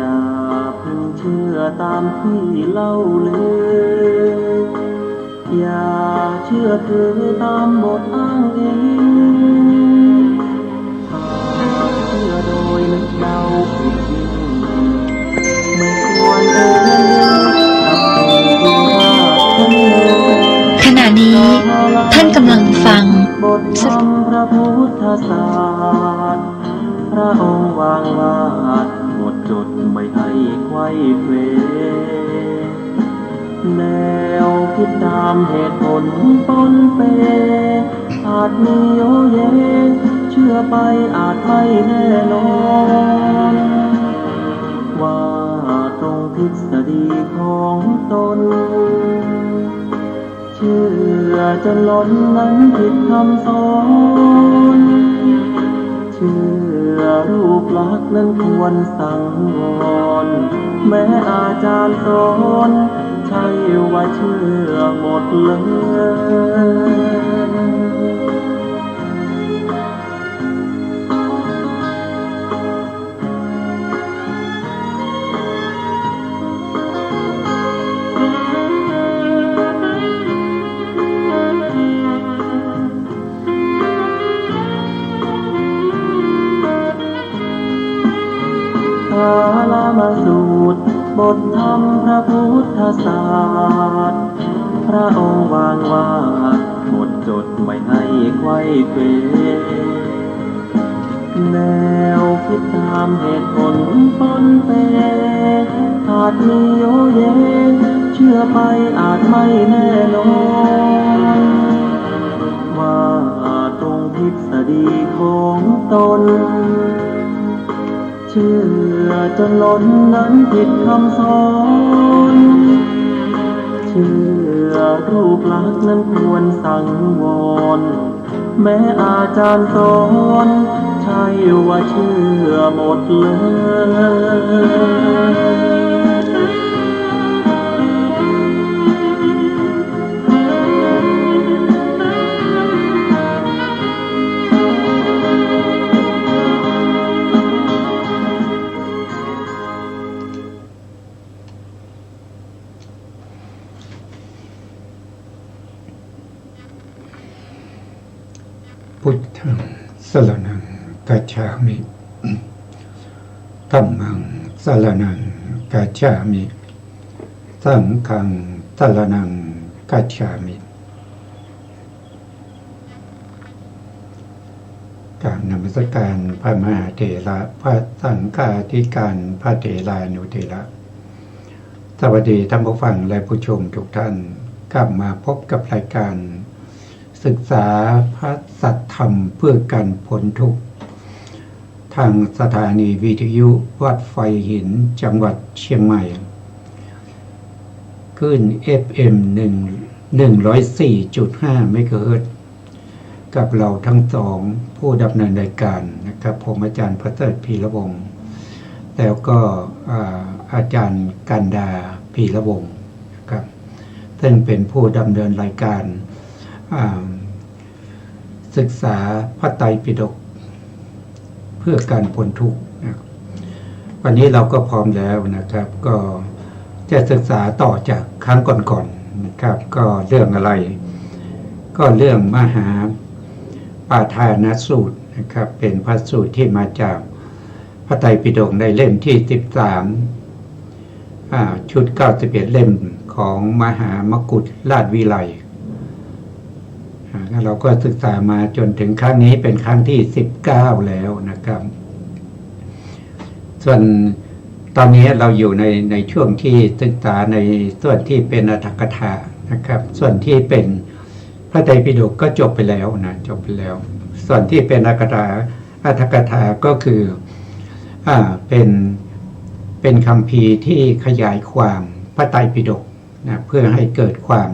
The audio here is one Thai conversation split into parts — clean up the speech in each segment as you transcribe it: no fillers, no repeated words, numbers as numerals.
อย่าเพิ่งเชื่อตามที่เล่าลืออย่าเชื่อถือตามบทอ้างอิงหากเชื่อโดยนึกเดาผิดยิ่งไม่ควรเอ่ยกับสิ่งที่คาดคะเน ขณะนี้ท่านกำลังฟังบทธรรมพระพุทธศาสตร์พระองค์วางวาดหมดจดไม่ให้ไขว้เขวแนวคิดตามเหตุผลปนเปอาจมีโยเยเชื่อไปอาจไม่แน่นอนว่าตรงทฤษฎีของตนเชื่อจนล้นนั้นผิดคำสอนเชื่อรูปลักษณ์นั้นควรสังวรแม้อาจารย์สอนใช่ว่าเชื่อหมดเลยกาลมาสูตรบทธรรมพระพุทธศาสตร์พระองค์วางวาดหมดจดไม่ให้ไขว้เขวแนวคิดตามเหตุผลปนเปอาจมีโยเยเชื่อไปอาจไม่แน่นอนว่าตรงทฤษฎีของตนเชื่อจนล้นนั้นผิดคำสอนเชื่อรูปลักษณ์นั้นควรสังวรแม้อาจารย์สอนใช่ว่าเชื่อหมดเลยพุทธังสรณังกัจฉามิธัมมังสรณังกัจฉามิสังฆังสรณังกัจฉามิกราบนมัสการพระมหาเถระพระสังฆาธิการพระเถรานุเถระสวัสดีท่านผู้ฟังและผู้ชมทุกท่านกลับมาพบกับรายการศึกษาพระสัทธรรมเพื่อการพ้นทุกข์ทางสถานีวิทยุวัดไฟหินจังหวัดเชียงใหม่คลื่น FM 104.5 เมกะเฮิรตซ์กับเราทั้งสองผู้ดำเนินรายการนะครับผมอาจารย์ประเสริฐพีระวงศ์แล้วก็อาจารย์กันดาพีระวงศ์นะครับซึ่งเป็นผู้ดำเนินรายการศึกษาพระไตรปิฎกเพื่อการพ้นทุกข์นะวันนี้เราก็พร้อมแล้วนะครับก็จะศึกษาต่อจากครั้งก่อนๆนะครับก็เรื่องอะไรก็เรื่องมหาปาทานสูตรนะครับเป็นพระสูตรที่มาจากพระไตรปิฎกในเล่มที่13ชุด91เล่มของมหามกุฏราชวิไลเราก็ศึกษามาจนถึงครั้งนี้เป็นครั้งที่19แล้วนะครับส่วนตอนนี้เราอยู่ในช่วงที่ศึกษาในส่วนที่เป็นอรรถกถานะครับส่วนที่เป็นพระไตรปิฎกก็จบไปแล้วนะจบไปแล้วส่วนที่เป็นอรรถกถาก็คือเป็นคัมภีร์ที่ขยายความพระไตรปิฎกนะเพื่อให้เกิดความ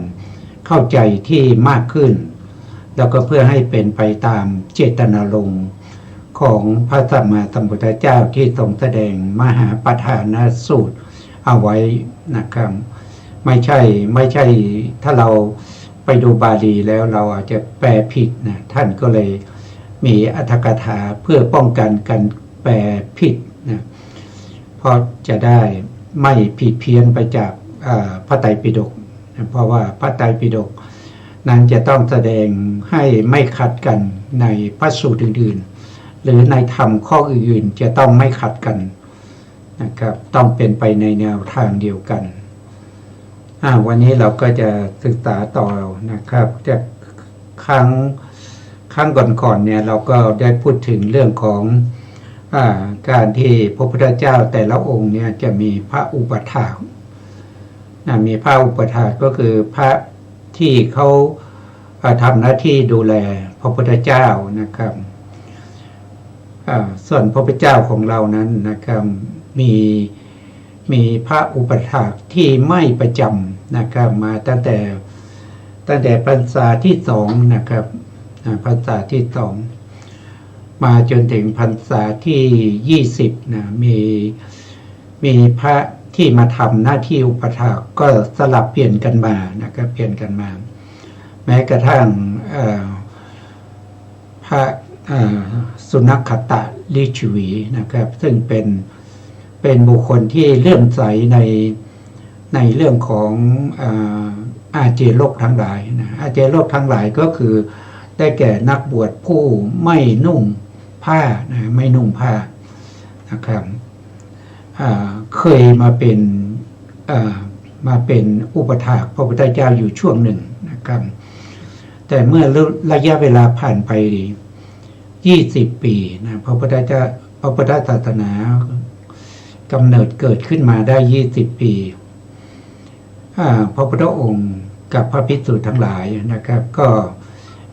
เข้าใจที่มากขึ้นแล้วก็เพื่อให้เป็นไปตามเจตนารมณ์ของพระสัมมาสัมพุทธเจ้าที่ทรงแสดงมหาปทานสูตรเอาไว้นะครับไม่ใช่ถ้าเราไปดูบาลีแล้วเราอาจจะแปลผิดนะท่านก็เลยมีอรรถกถาเพื่อป้องกันการแปลผิดนะเพ ราะจะได้ไม่ผิดเพี้ยนไปจากพระไตรปิฎกเพราะว่าพระไตรปิฎกนั้นจะต้องแสดงให้ไม่ขัดกันในพระสูตรอื่นๆหรือในธรรมข้ออื่นๆจะต้องไม่ขัดกันนะครับต้องเป็นไปในแนวทางเดียวกันวันนี้เราก็จะศึกษาต่อนะครับจากครั้งก่อนๆเนี่ยเราก็ได้พูดถึงเรื่องของการที่พระพุทธเจ้าแต่ละองค์เนี่ยจะมีพระอุปถากมีพระอุปถากก็คือพระที่เขาทำหน้าที่ดูแลพระพุทธเจ้านะครับส่วนพระพุทธเจ้าของเรานั้นนะครับมีพระอุปถากที่ไม่ประจำนะครับมาตั้งแต่พรรษาที่2นะครับพรรษาที่2มาจนถึงพรรษาที่20นะมีพระที่มาทำหน้าที่อุปถากก็สลับเปลี่ยนกันมานะครับเปลี่ยนกันมาแม้กระทั่งพระสุนัขขตะลิชวีนะครับซึ่งเป็นบุคคลที่เลื่อมใสในเรื่องของอาเจโลกทั้งหลายนะอาเจโลกทั้งหลายก็คือได้แก่นักบวชผู้ไม่นุ่งผ้านะไม่นุ่งผ้านะครับเคยมาเป็นอุปถากพระพุทธเจ้าอยู่ช่วงหนึ่งนะครับแต่เมื่อระยะเวลาผ่านไป20 ปีนะพระพุทธศาสนากำเนิดเกิดขึ้นมาได้20 ปีพระพุทธองค์กับพระภิกษุทั้งหลายนะครับก็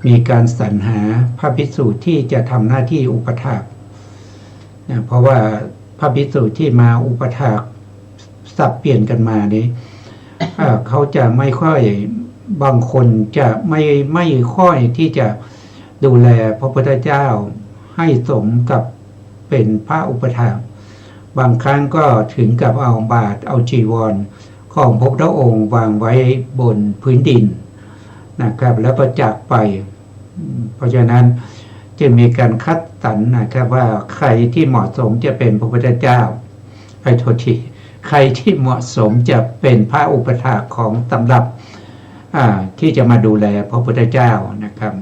มีการสรรหาพระภิกษุที่จะทำหน้าที่อุปถากเพราะว่าพระภิกษุที่มาอุปถากสับเปลี่ยนกันมานี้เขาจะไม่ค่อยบางคนจะไม่ค่อยที่จะดูแลพระพุทธเจ้าให้สมกับเป็นพระอุปถากบางครั้งก็ถึงกับเอาบาตรเอาจีวรของพระพุทธองค์วางไว้บนพื้นดินนะครับแล้วก็จากไปเพราะฉะนั้นจึงมีการคัดสรรนะครับว่าใครที่เหมาะสมจะเป็นพระพุทธเจ้าโทษทีใครที่เหมาะสมจะเป็นพระอุปถากของสำหรับที่จะมาดูแลพระพุทธเจ้านะครับ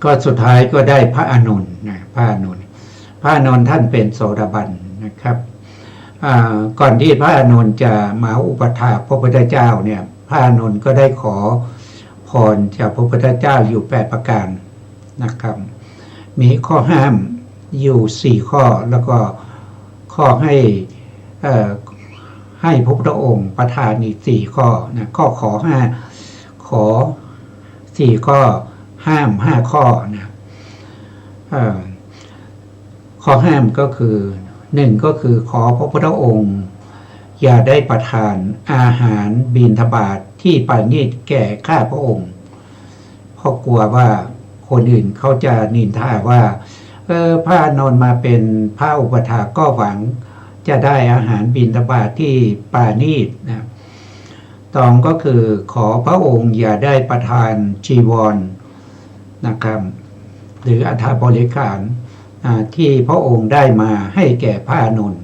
ก็สุดท้ายก็ได้พระอานนท์นะพระอานนท์ท่านเป็นโสดาบันนะครับก่อนที่พระอานนท์จะมาอุปถากพระพุทธเจ้าเนี่ยพระอานนท์ก็ได้ขอพรจากพระพุทธเจ้าอยู่8ประการนะครับมีข้อห้ามอยู่4ข้อแล้วก็ข้อให้พระพุทธองค์ประทานอีก4ข้อนะขอ4ข้อห้าม5ข้อนะข้อห้ามก็คือ1ก็คือขอพระพุทธองค์อย่าได้ประทานอาหารบิณฑบาตที่ปานีตแก่ข้าพระองค์เพราะกลัวว่าคนอื่นเขาจะนินทาว่าพระอานนท์มาเป็นพระอุปถากก็หวังจะได้อาหารบิณฑบาตที่ปานีตนะ2ก็คือขอพระองค์อย่าได้ประทานจีวรนะครับหรืออัฐบริขารที่พระองค์ได้มาให้แก่พระอานนท์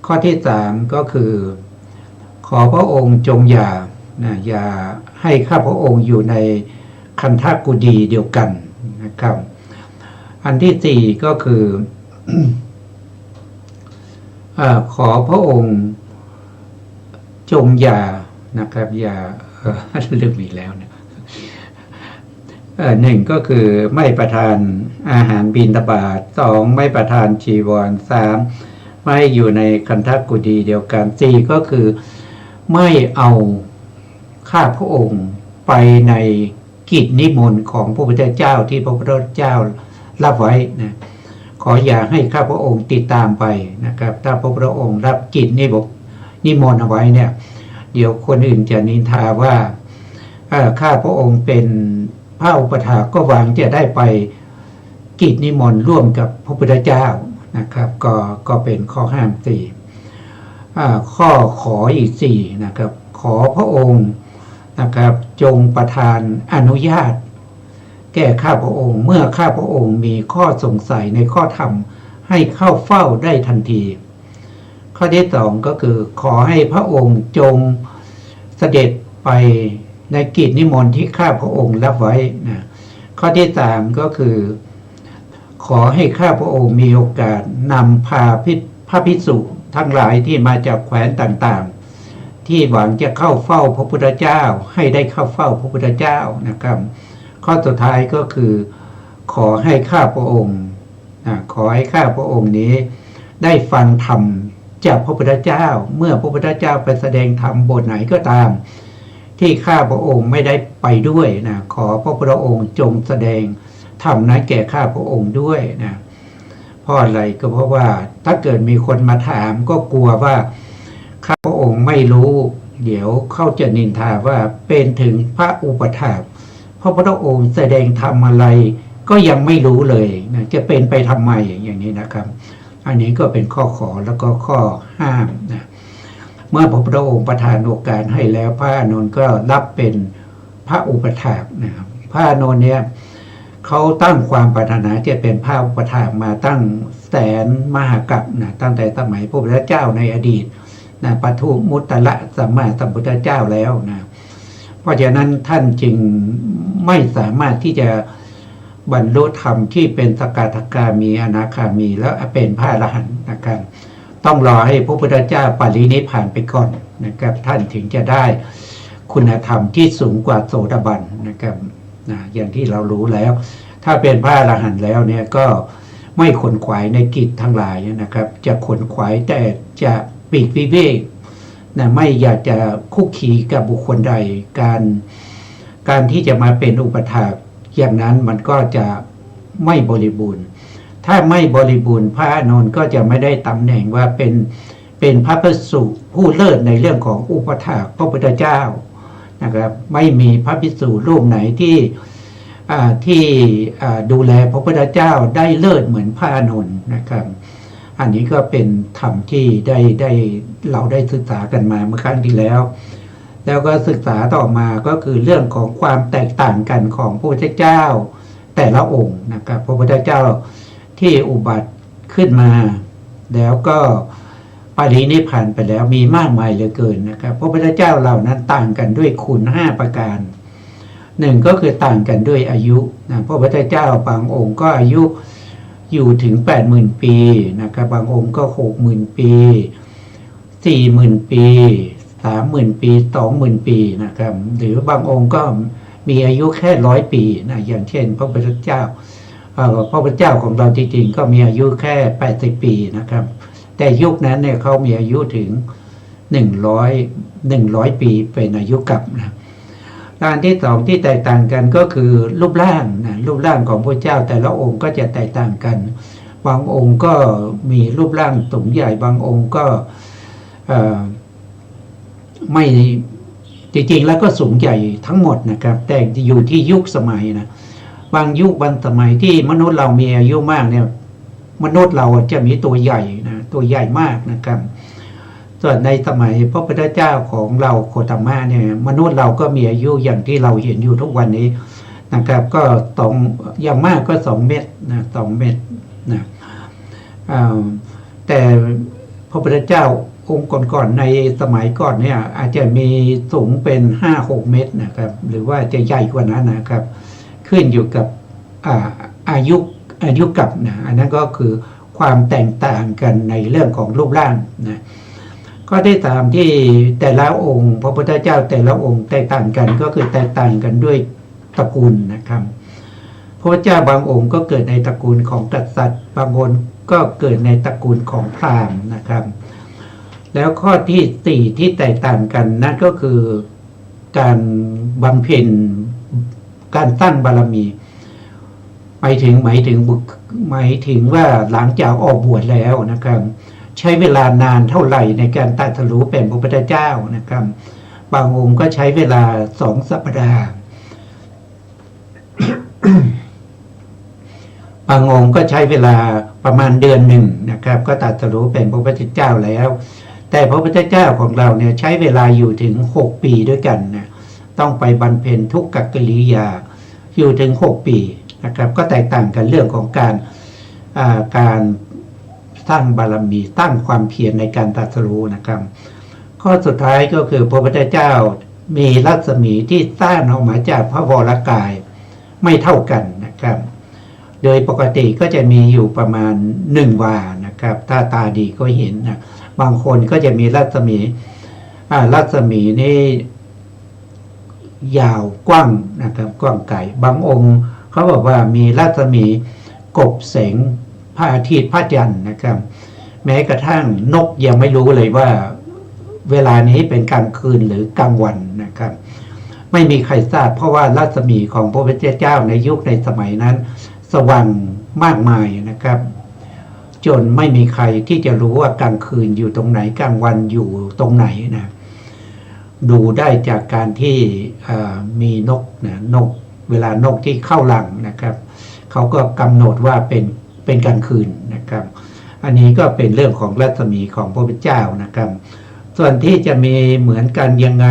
ข้อที่3ก็คือขอพระองค์จงอย่าให้ข้าพระองค์อยู่ในคันธกุฎีเดียวกันนะครับอันที่4ก็คือ ขอพระองค์จงนะครับอย่าเรื่องอีกแล้วนะ1ก็คือไม่ประทานอาหารบิณฑบาต2ไม่ประทานจีวร3ไม่อยู่ในคันธกุฎีเดียวกัน4ก็คือไม่เอาข้าพระองค์ไปในกิจนิมนต์ของพระพุทธเจ้าที่พระพุทธเจ้ารับไว้นะขออย่าให้ข้าพระองค์ติดตามไปนะครับถ้าพระพุทธองค์รับกิจนิมนต์เอาไว้เนี่ยเดี๋ยวคนอื่นจะนินทาว่าข้าพระองค์เป็นพระอุปถากก็หวังจะได้ไปกิจนิมนต์ร่วมกับพระพุทธเจ้านะครับก็เป็นข้อห้ามข้อขออีก4นะครับขอพระองค์นะครับจงประทานอนุญาตแก่ข้าพระองค์เมื่อข้าพระองค์มีข้อสงสัยในข้อธรรม ให้เข้าเฝ้าได้ทันที ข้อที่สองก็คือขอให้พระองค์จงเสด็จไปในกิจนิมนต์ที่ข้าพระองค์รับไว้นะข้อที่สามก็คือขอให้ข้าพระองค์มีโอกาสนำพาพระภิกษุทั้งหลายที่มาจากแคว้นต่างๆที่หวังจะเข้าเฝ้าพระพุทธเจ้าให้ได้เข้าเฝ้าพระพุทธเจ้านะครับข้อสุดท้ายก็คือขอให้ข้าพระองค์ขอให้ข้าพระองค์นี้ได้ฟังธรรมจากพระพุทธเจ้าเมื่อพระพุทธเจ้าไปแสดงธรรมบทไหนก็ตามที่ข้าพระองค์ไม่ได้ไปด้วยนะขอพระพุทธองค์จงแสดงธรรมนั้นแก่ข้าพระองค์ด้วยนะเพราะอะไรก็เพราะว่าถ้าเกิดมีคนมาถามก็กลัวว่าข้าพระองค์ไม่รู้เดี๋ยวเขาจะนินทาว่าเป็นถึงพระอุปถากพระพุทธองค์แสดงธรรมอะไรก็ยังไม่รู้เลยนะจะเป็นไปทำไมอย่างนี้นะครับอันนี้ก็เป็นข้อขอแล้วก็ข้อห้ามนะเมื่อพระพุทธองค์ประทานโอกาสให้แล้วพระอานนท์ก็รับเป็นพระอุปถากนะครับพระอานนท์เนี่ยเขาตั้งความปรารถนาจะเป็นพระอุปถากมาตั้งแสนมหากัปนะตั้งแต่สมัยพระพุทธเจ้าในอดีตนะปทุมมุตตะสัมมาสัมพุทธเจ้าแล้วนะเพราะฉะนั้นท่านจึงไม่สามารถที่จะบรรลุธรรมที่เป็นสกทาคามีอนาคามีแล้วเป็นพระอรหันต์นะครับต้องรอให้พระพุทธเจ้าปรินิพพานไปก่อนนะครับท่านถึงจะได้คุณธรรมที่สูงกว่าโสดาบันนะครับอย่างที่เรารู้แล้วถ้าเป็นพระอรหันต์แล้วเนี่ยก็ไม่ขนขวายในกิจทั้งหลายนะครับจะขนขวายแต่จะปีกวิเวกนะไม่อยากจะคุกคีกับบุคคลใดการที่จะมาเป็นอุปถากอย่างนั้นมันก็จะไม่บริบูรณ์ถ้าไม่บริบูรณ์พระอานนท์ก็จะไม่ได้ตำแหน่งว่าเป็นพระภิกษุผู้เลิศในเรื่องของอุปถากพระพุทธเจ้านะครับไม่มีพระภิกษุรูปไหนที่ดูแลพระพุทธเจ้าได้เลิศเหมือนพระอานนท์นะครับอันนี้ก็เป็นธรรมที่ได้เราได้ศึกษากันมาเมื่อครั้งที่แล้วแล้วก็ศึกษาต่อมาก็คือเรื่องของความแตกต่างกันของพระพุทธเจ้าแต่ละองค์นะครับพระพุทธเจ้าที่อุบัติขึ้นมาแล้วก็ปรินิพพานไปแล้วมีมากมายเหลือเกินนะครับพระพุทธเจ้าเหล่านั้นต่างกันด้วยคุณ5ประการหนึ่งก็คือต่างกันด้วยอายุนะพระพุทธเจ้าบางองค์ก็อายุอยู่ถึง 80,000 ปีนะครับบางองค์ก็ 60,000 ปี 40,000 ปี 30,000 ปี 20,000 ปีนะครับหรือบางองค์ก็มีอายุแค่100 ปีนะอย่างเช่นพระพุทธเจ้าพระพุทธเจ้าของเราจริงๆก็มีอายุแค่80 ปีนะครับแต่ยุคนั้นเนี่ยเขามีอายุถึง100 ปีเป็นอายุกัปนะการที่สองที่แตกต่างกันก็คือรูปร่างนะรูปร่างของพระเจ้าแต่ละองค์ก็จะแตกต่างกันบางองค์ก็มีรูปร่างสูงใหญ่บางองค์ก็ไม่จริงๆแล้วก็สูงใหญ่ทั้งหมดนะครับแต่อยู่ที่ยุคสมัยนะบางยุคบางสมัยที่มนุษย์เรามีอายุมากเนี่ยมนุษย์เราจะมีตัวใหญ่นะตัวใหญ่มากนะครับส่วนในสมัยพระพุทธเจ้าของเราโคตมะเนี่ยมนุษย์เราก็มีอายุอย่างที่เราเห็นอยู่ทุกวันนี้นะครับก็อย่างมากก็2 เมตรนะ2 เมตรนะแต่พระพุทธเจ้าองค์ก่อนๆในสมัยก่อนเนี่ยอาจจะมีสูงเป็น 5-6 เมตรนะครับหรือว่าจะใหญ่กว่านั้นนะครับขึ้นอยู่กับอายุกับนะอันนั้นก็คือความแตกต่างกันในเรื่องของรูปร่างนะก็ได้ตามที่แต่ละองค์พระพุทธเจ้าแต่ละองค์แตกต่างกันก็คือแตกต่างกันด้วยตระกูลนะครับพระพุทธเจ้าบางองค์ก็เกิดในตระกูลของกษัตริย์บางองค์ก็เกิดในตระกูลของพราหมณ์นะครับแล้วข้อที่4ที่แตกต่างกันนั่นก็คือการบำเพ็ญการสร้างบารมีหมายถึงว่าหลังจากออกบวชแล้วนะครับใช้เวลานานเท่าไหร่ในการตรัสรู้เป็นพระพุทธเจ้านะครับบางองค์ก็ใช้เวลา2 สัปดาห์ บางองค์ก็ใช้เวลาประมาณเดือนหนึ่งนะครับก็ตรัสรู้เป็นพระพุทธเจ้าแล้วแต่พระพุทธเจ้าของเราเนี่ยใช้เวลาอยู่ถึง6 ปีด้วยกันนะต้องไปบำเพ็ญทุกขกิริยาอยู่ถึง6 ปีนะครับก็แตกต่างกันเรื่องของการ สร้างบารมีสร้างความเพียรในการตรัสรู้นะครับข้อสุดท้ายก็คือพระพุทธเจ้ามีรัศมีที่สร้างออกมาจากพระวรกายไม่เท่ากันนะครับโดยปกติก็จะมีอยู่ประมาณ1 วานะครับถ้าตาดีก็เห็นนะบางคนก็จะมีรัศมีนี่ยาวกว้างนะครับกว้างไกลบางองค์เขาบอกว่ามีรัศมีกบแสงพระอาทิตย์พระจันทร์นะครับแม้กระทั่งนกยังไม่รู้เลยว่าเวลานี้เป็นกลางคืนหรือกลางวันนะครับไม่มีใครทราบเพราะว่ารัศมีของพระพุทธเจ้าในยุคในสมัยนั้นสว่างมากมายนะครับจนไม่มีใครที่จะรู้ว่ากลางคืนอยู่ตรงไหนกลางวันอยู่ตรงไหนนะดูได้จากการที่มีนกเวลานกที่เข้าหลังนะครับเขาก็กำหนดว่าเป็นกลางคืนนะครับอันนี้ก็เป็นเรื่องของรัศมีของพระพุทธเจ้านะครับส่วนที่จะมีเหมือนกันยังไง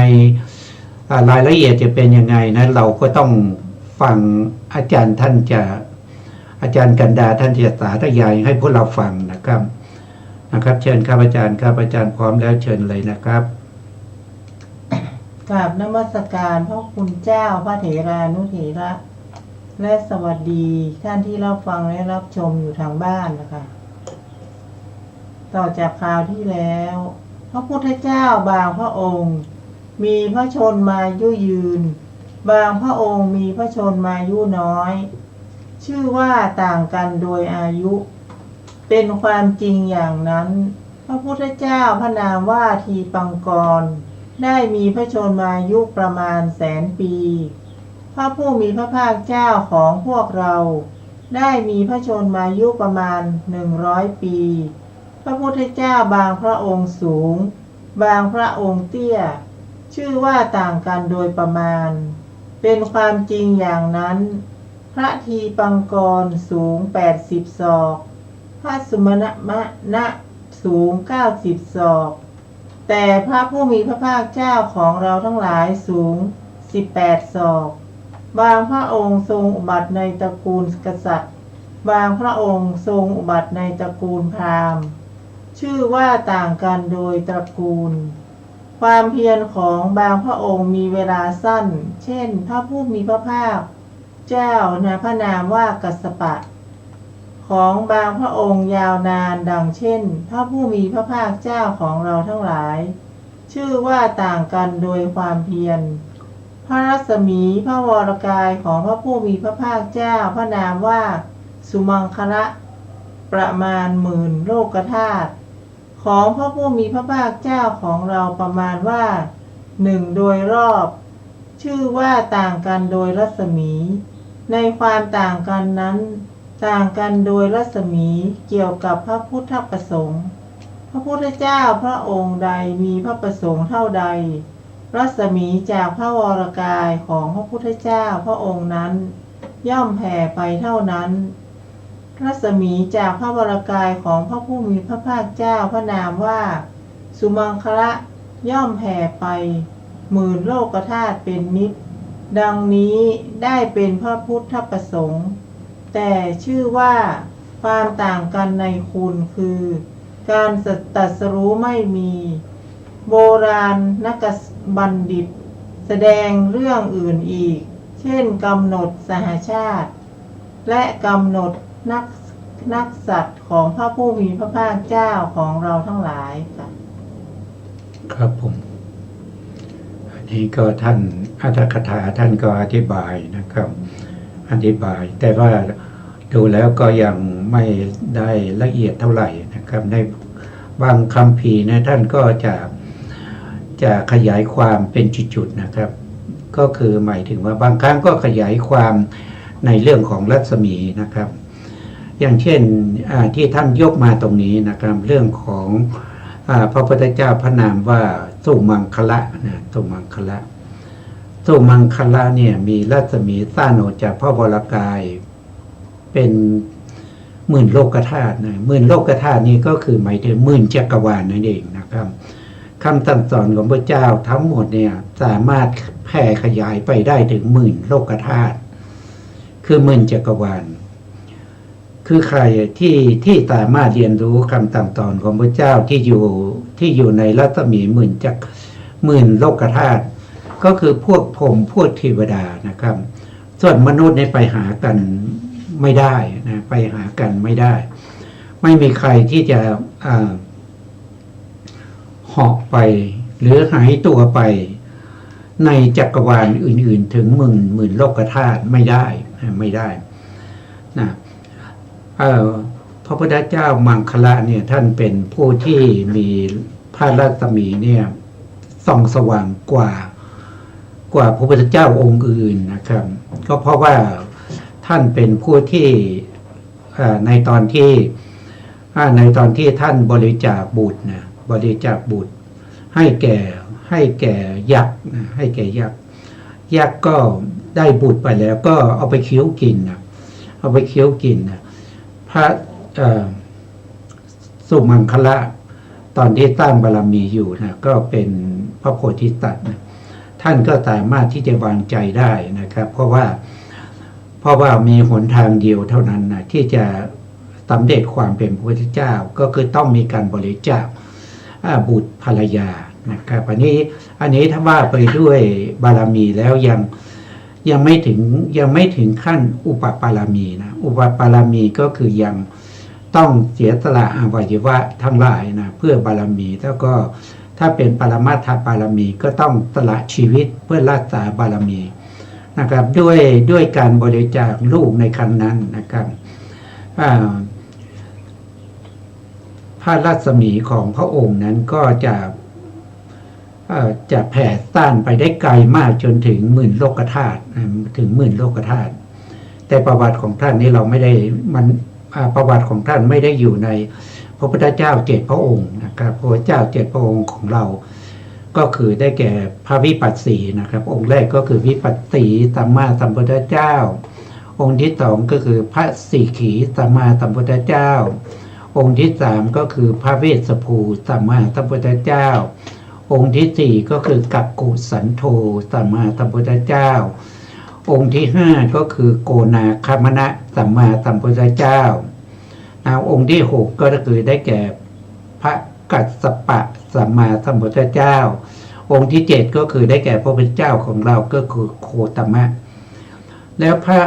รายละเอียดจะเป็นยังไงนะเราก็ต้องฟังอาจารย์กันดาท่านจะสาธยายให้พวกเราฟังนะครับเชิญครับอาจารย์ครับอาจารย์พร้อมแล้วเชิญเลยนะครับกราบนมัสการพระคุณเจ้าพระเถรานุเถระและสวัสดีท่านที่รับฟังและรับชมอยู่ทางบ้านนะคะต่อจากคราวที่แล้วพระพุทธเจ้าบางพระองค์มีพระชนมายุยืนบางพระองค์มีพระชนมายุน้อยชื่อว่าต่างกันโดยอายุเป็นความจริงอย่างนั้นพระพุทธเจ้าพระนามว่าทีปังกรได้มีพระชนมายุประมาณ100,000 ปีพระผู้มีพระภาคเจ้าของพวกเราได้มีพระชนมายุประมาณ100 ปีพระพุทธเจ้าบางพระองค์สูงบางพระองค์เตี้ยชื่อว่าต่างกันโดยประมาณเป็นความจริงอย่างนั้นพระทีปังกรสูง80 ศอกพระสุมาณะสูง90 ศอกแต่พระผู้มีพระภาคเจ้าของเราทั้งหลายสูง18 ศอกบางพระองค์ทรงอุบัติในตระกูลกษัตริย์บางพระองค์ทรงอุบัติในตระกูลพราหมณ์ชื่อว่าต่างกันโดยตระกูลความเพียรของบางพระองค์มีเวลาสั้นเช่นพระผู้มีพระภาคเจ้าพระนามว่ากัสสปะของบางพระองค์ยาวนานดังเช่นพระผู้มีพระภาคเจ้าของเราทั้งหลายชื่อว่าต่างกันโดยความเพียรพระรัศมีพระวรกายของพระผู้มีพระภาคเจ้าพระนามว่าสุมังคละประมาณ10,000 โลกธาตุของพระผู้มีพระภาคเจ้าของเราประมาณว่า1โดยรอบชื่อว่าต่างกันโดยรัศมีในความต่างกันนั้นต่างกันโดยรัศมีเกี่ยวกับพระพุทธประสงค์พระพุทธเจ้าพระองค์ใดมีพระประสงค์เท่าใดรัศมีจากพระวรกายของพระพุทธเจ้าพระองค์นั้นย่อมแผ่ไปเท่านั้นรัศมีจากพระวรกายของพระผู้มีพระภาคเจ้าพระนามว่าสุมังคละย่อมแผ่ไป10,000 โลกธาตุเป็นนิจดังนี้ได้เป็นพระพุทธประสงค์แต่ชื่อว่าความต่างกันในคุณคือการตรัสรู้ไม่มีโบราณนักบัณฑิตแสดงเรื่องอื่นอีกเช่นกำหนดสหชาติและกำหนดนักสัตว์ของพระผู้มีพระภาคเจ้าของเราทั้งหลายค่ะครับผมอันนี้ก็ท่านอัตถกถาท่านก็อธิบายนะครับอธิบายแต่ว่าดูแล้วก็ยังไม่ได้ละเอียดเท่าไหร่นะครับในบางคัมภีร์นะท่านก็จะขยายความเป็นจุดๆนะครับก็คือหมายถึงว่าบางครั้งก็ขยายความในเรื่องของรัศมีนะครับอย่างเช่นที่ท่านยกมาตรงนี้นะครับเรื่องของพระพุทธเจ้าพระนามว่าสุมังคละนะสุมังคละเนี่ยมีรัศมีสร้างออกจากพระวรกายเป็น10,000 โลกธาตุนะ10,000 โลกธาตุนี้ก็คือหมายถึง10,000 จักรวาลนั่นเองนะครับคำสั่งสอนของพระเจ้าทั้งหมดเนี่ยสามารถแผ่ขยายไปได้ถึง10,000 โลกธาตุคือ10,000 จักรวาล คือใครที่สามารถเรียนรู้คำสั่งสอนของพระเจ้าที่อยู่ในรัศมีหมื่นโลกธาตุก็คือพวกพรหมพวกเทวดานะครับ ส่วนมนุษย์เนี่ยไปหากันไม่ได้นะไปหากันไม่ได้ ไม่มีใครที่จะเหาะไปหรือหายตัวไปในจักรวาลอื่นๆถึงหมื่นโลกธาตุไม่ได้นะพระพุทธเจ้ามังคละเนี่ยท่านเป็นผู้ที่มีพระรัศมีเนี่ยส่องสว่างกว่าพระพุทธเจ้าองค์อื่นนะครับ ก็เพราะว่าท่านเป็นผู้ที่ในตอนที่ท่านบริจาคบุตรนะบริจาคบุตรให้แก่ยักษ์นะให้แก่ยักษ์ก็ได้บุตรไปแล้วก็เอาไปเคี้ยวกินนะเอาไปเคี้ยวกินนะพระสุมังคละตอนที่ตั้งบารมีอยู่นะก็เป็นพระโพธิสัตว์นะท่านก็สามารถที่จะวางใจได้นะครับ เพราะว่ามีหนทางเดียวเท่านั้นนะที่จะสำเร็จความเป็นพระพุทธเจ้าก็คือต้องมีการบริจาคบุตรภรรยานะครับอันนี้ถ้าว่าไปด้วยบารมีแล้วยังไม่ถึงขั้นอุปปารมีนะอุปปารมีก็คือยังต้องเสียสละอวัยวะทั้งหลายนะเพื่อบารมีแล้วก็ถ้าเป็นปรมาถบารมีก็ต้องสละชีวิตเพื่อรักษาบารมีนะครับด้วยการบริจาคลูกในครั้งนั้นนะครับพระรัศมีของพระองค์นั้นก็จะแผ่ต้านไปได้ไกลมากจนถึงหมื่นโลกธาตุแต่ประวัติของท่านนี้เราไม่ได้ประวัติของท่านไม่ได้อยู่ในพระพุทธเจ้า7 พระองค์นะครับพระพุทธเจ้า7 พระองค์ของเราก็คือได้แก่พระวิปัสสีนะครับองค์แรกก็คือวิปัสสีสัมมาสัมพุทธเจ้าองค์ที่2ก็คือพระสีขีสัมมาสัมพุทธเจ้าองค์ที่3ก็คือพระเวสสัภูสัมมาสัมพุทธเจ้าองค์ที่4ก็คือกักกุสันโธสัมมาสัมพุทธเจ้าองค์ที่5ก็คือโกนาคามนะสัมมาสัมพุทธเจ้าองค์ที่6ก็คือได้แก่พระกัสสปะสัมมาสัมพุทธเจ้าองค์ที่7ก็คือได้แก่พระพุทธเจ้าของเราก็คือโคตมะแล้วพระ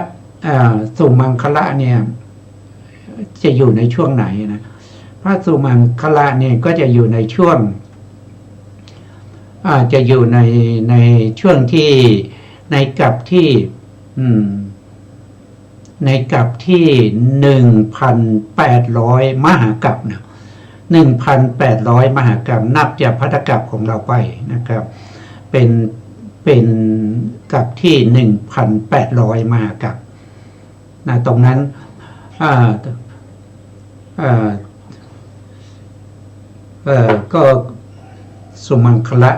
สุมังคละเนี่ยจะอยู่ในช่วงไหนนะพระสุมังคละเนี่ยก็จะอยู่ในช่วงจะอยู่ในช่วงที่ในกับที่1,800 มหากัปนะ1,800 มหากัปนับจากภัตตกัปของเราไปนะครับเป็นกับที่1,800 มหากัปนะตรงนั้นก็สุมังคละ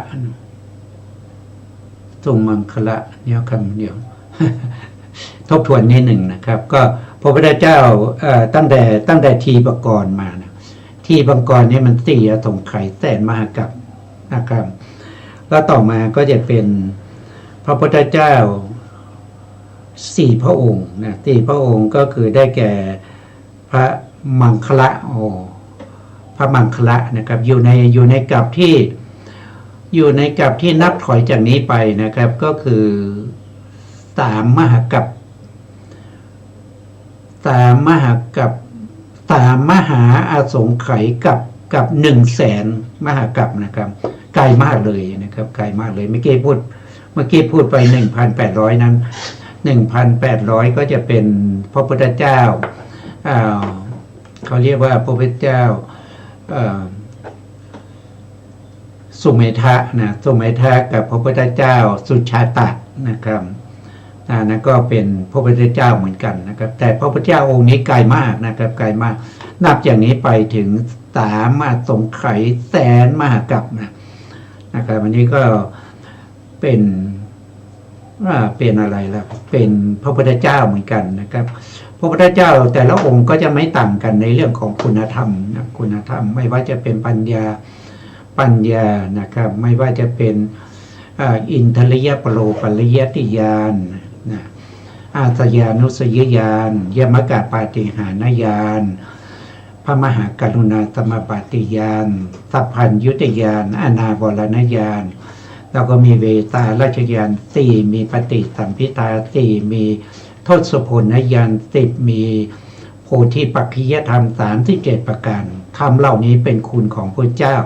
เนี่ยคำเดียว ทบทวนนิดหนึ่งนะครับก็พระพุทธเจ้าตั้งแต่ทีปกรณ์มานะทีปกรณ์นี่มัน4 อสงไขยแสนมหากัปนะครับแล้วต่อมาก็จะเป็นพระพุทธเจ้า4 พระองค์นะ4 พระองค์ก็คือได้แก่พระมังคละพระมังคละนะครับอยู่ในกัปที่นับถอยจากนี้ไปนะครับก็คือ3 มหากัป3 มหากัป3 มหาอสงไขยกับ100,000 มหากัปนะครับไกลมากเลยนะครับไกลมากเลยเมื่อกี้พูดไป 1,800 นั้น 1,800 ก็จะเป็นพระพุทธเจ้าเขาเรียกว่าพระพุทธเจ้าสุเมธะนะสุเมธะกับพระพุทธเจ้าสุชาตะนะครับนั่นก็เป็นพระพุทธเจ้าเหมือนกันนะครับแต่พระพุทธเจ้าองค์นี้ไกลมากนะครับไกลมากนับอย่างนี้ไปถึง3 อสงไขยแสนมหากัปนะครับวันนี้ก็เป็นอะไรล่ะเป็นพระพุทธเจ้าเหมือนกันนะครับพระพุทธเจ้าแต่ละองค์ก็จะไม่ต่างกันในเรื่องของคุณธรรมนะคุณธรรมไม่ว่าจะเป็นปัญญานะครับไม่ว่าจะเป็นอินทริยปโรปัญญติญาณนะ อาสยานุสยญาณยมกะปาฏิหาริญาณพระมหากรุณาสมปาฏิญาณสัพพัญญุตญาณอนาบรณญาณแล้วก็มีเวตาราชญาณ4มีปฏิสัมภิทา4มีทศพลญาณ10มีโพธิปักขิยธรรม37ประการธรรมเหล่านี้เป็นคุณของพระเจ้า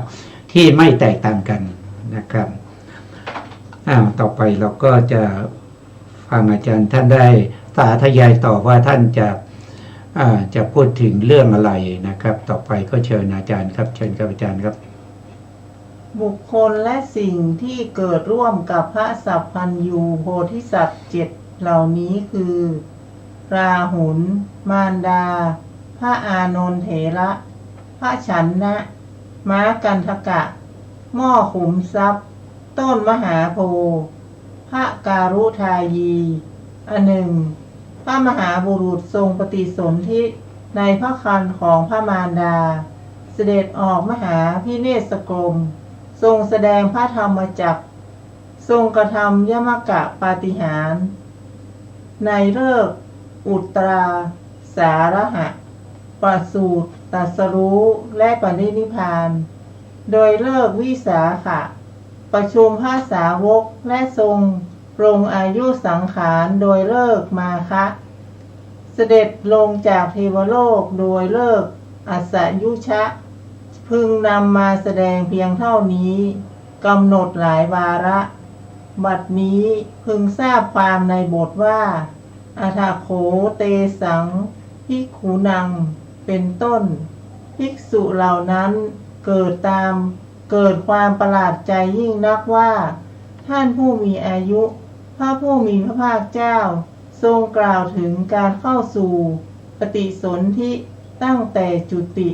ที่ไม่แตกต่างกันนะครับต่อไปเราก็จะฟังอาจารย์ท่านได้สาธยายต่อว่าท่านจะพูดถึงเรื่องอะไรนะครับ ต่อไปก็เชิญอาจารย์ครับเชิญครับอาจารย์ครับบุคคลและสิ่งที่เกิดร่วมกับพระสัพพัญญูโพธิสัตว์7เหล่านี้คือ ราหุลมารดาพระอานนท์เถระพระฉันนะม้ากันทกะหม้อขุมทรัพย์ต้นมหาโพธิ์พระการุทายีอันหนึ่งพระมหาบุรุษทรงปฏิสนธิในพระครรภ์ของพระมารดาเสด็จออกมหาพิเนศกรมทรงแสดงพระธรรมจักรทรงกระทำยมกะปาฏิหาริย์ในฤกษ์อุตราสาระหะประสูติตรัสรู้และปรินิพพานโดยฤกษ์วิสาขะประชุมพระสาวกและทรงปรงอายุสังขารโดยฤกษ์มาคะเสด็จลงจากเทวโลกโดยฤกษ์อัสสยุชะพึงนำมาแสดงเพียงเท่านี้กำหนดหลายวาระบัดนี้พึงทราบความในบทว่าอัฏฐโขเตสังภิกขุนังเป็นต้นภิกษุเหล่านั้นเกิดความประหลาดใจยิ่งนักว่าท่านผู้มีอายุพระผู้มีพระภาคเจ้าทรงกล่าวถึงการเข้าสู่ปฏิสนธิตั้งแต่จุติ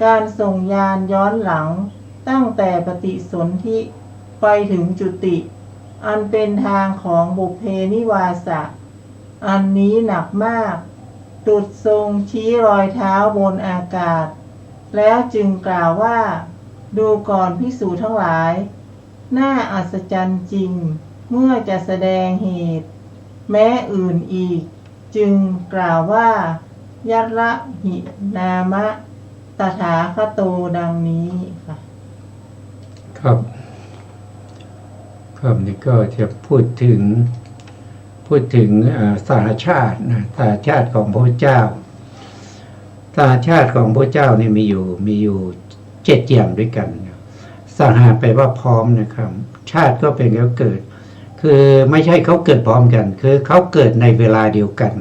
การส่งยานย้อนหลังตั้งแต่ปฏิสนธิไปถึงจุติอันเป็นทางของบุพเพนิวาสะอันนี้หนักมากดุจทรงชี้รอยเท้าบนอากาศแล้วจึงกล่าวว่าดูก่อนภิกษุทั้งหลายน่าอัศจรรย์จริงเมื่อจะแสดงเหตุแม้อื่นอีกจึงกล่าวว่ายัตระหินามะตถาคโตดังนี้ค่ะครับนี่ก็จะพูดถึงสหชาตินะสหชาติของพระเจ้าสหชาติของพระเจ้านี่มีอยู่7อย่างด้วยกันสหาแปลว่าพร้อมนะครับชาติก็เป็นเขาเกิดคือไม่ใช่เขาเกิดพร้อมกันคือเขาเกิดในเวลาเดียวกัน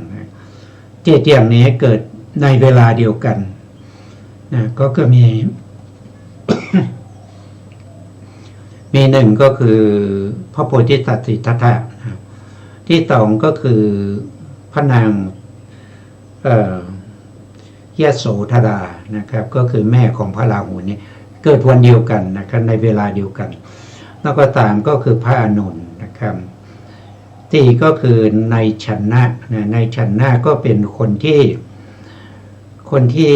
7อย่างนี้เกิดในเวลาเดียวกันนะก็มี มีหนึ่งก็คือพระโพธิสัตว์สิทธัตถะที่สองก็คือพระนางยโสธรานะครับก็คือแม่ของพระราหุลนี่เกิดวันเดียวกันนะครับในเวลาเดียวกันแล้วก็สามก็คือพระอานนท์นะครับสี่ก็คือในฉันนะในฉันนะก็เป็นคนที่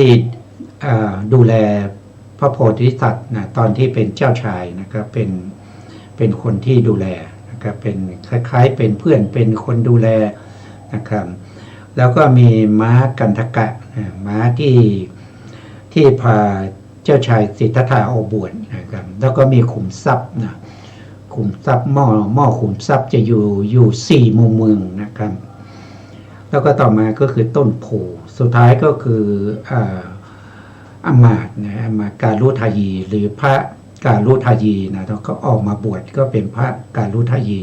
ดูแลพระโพธิสัตว์นะตอนที่เป็นเจ้าชายนะครับเป็นคนที่ดูแลนะครับเป็นคล้ายๆเป็นเพื่อนเป็นคนดูแลนะครับแล้วก็มีม้ากันทกะม้าที่พาเจ้าชายสิทธัตถะออกบวชนะครับแล้วก็มีขุมทรัพย์นะขุมทรัพย์หม้อขุมทรัพย์จะอยู่4 มุมเมืองนะครับแล้วก็ต่อมาก็คือต้นโพสุดท้ายก็คืออมาตย์นะอมาตย์การุทายีหรือพระการุทายีนะแล้วก็ออกมาบวชก็เป็นพระการุทายี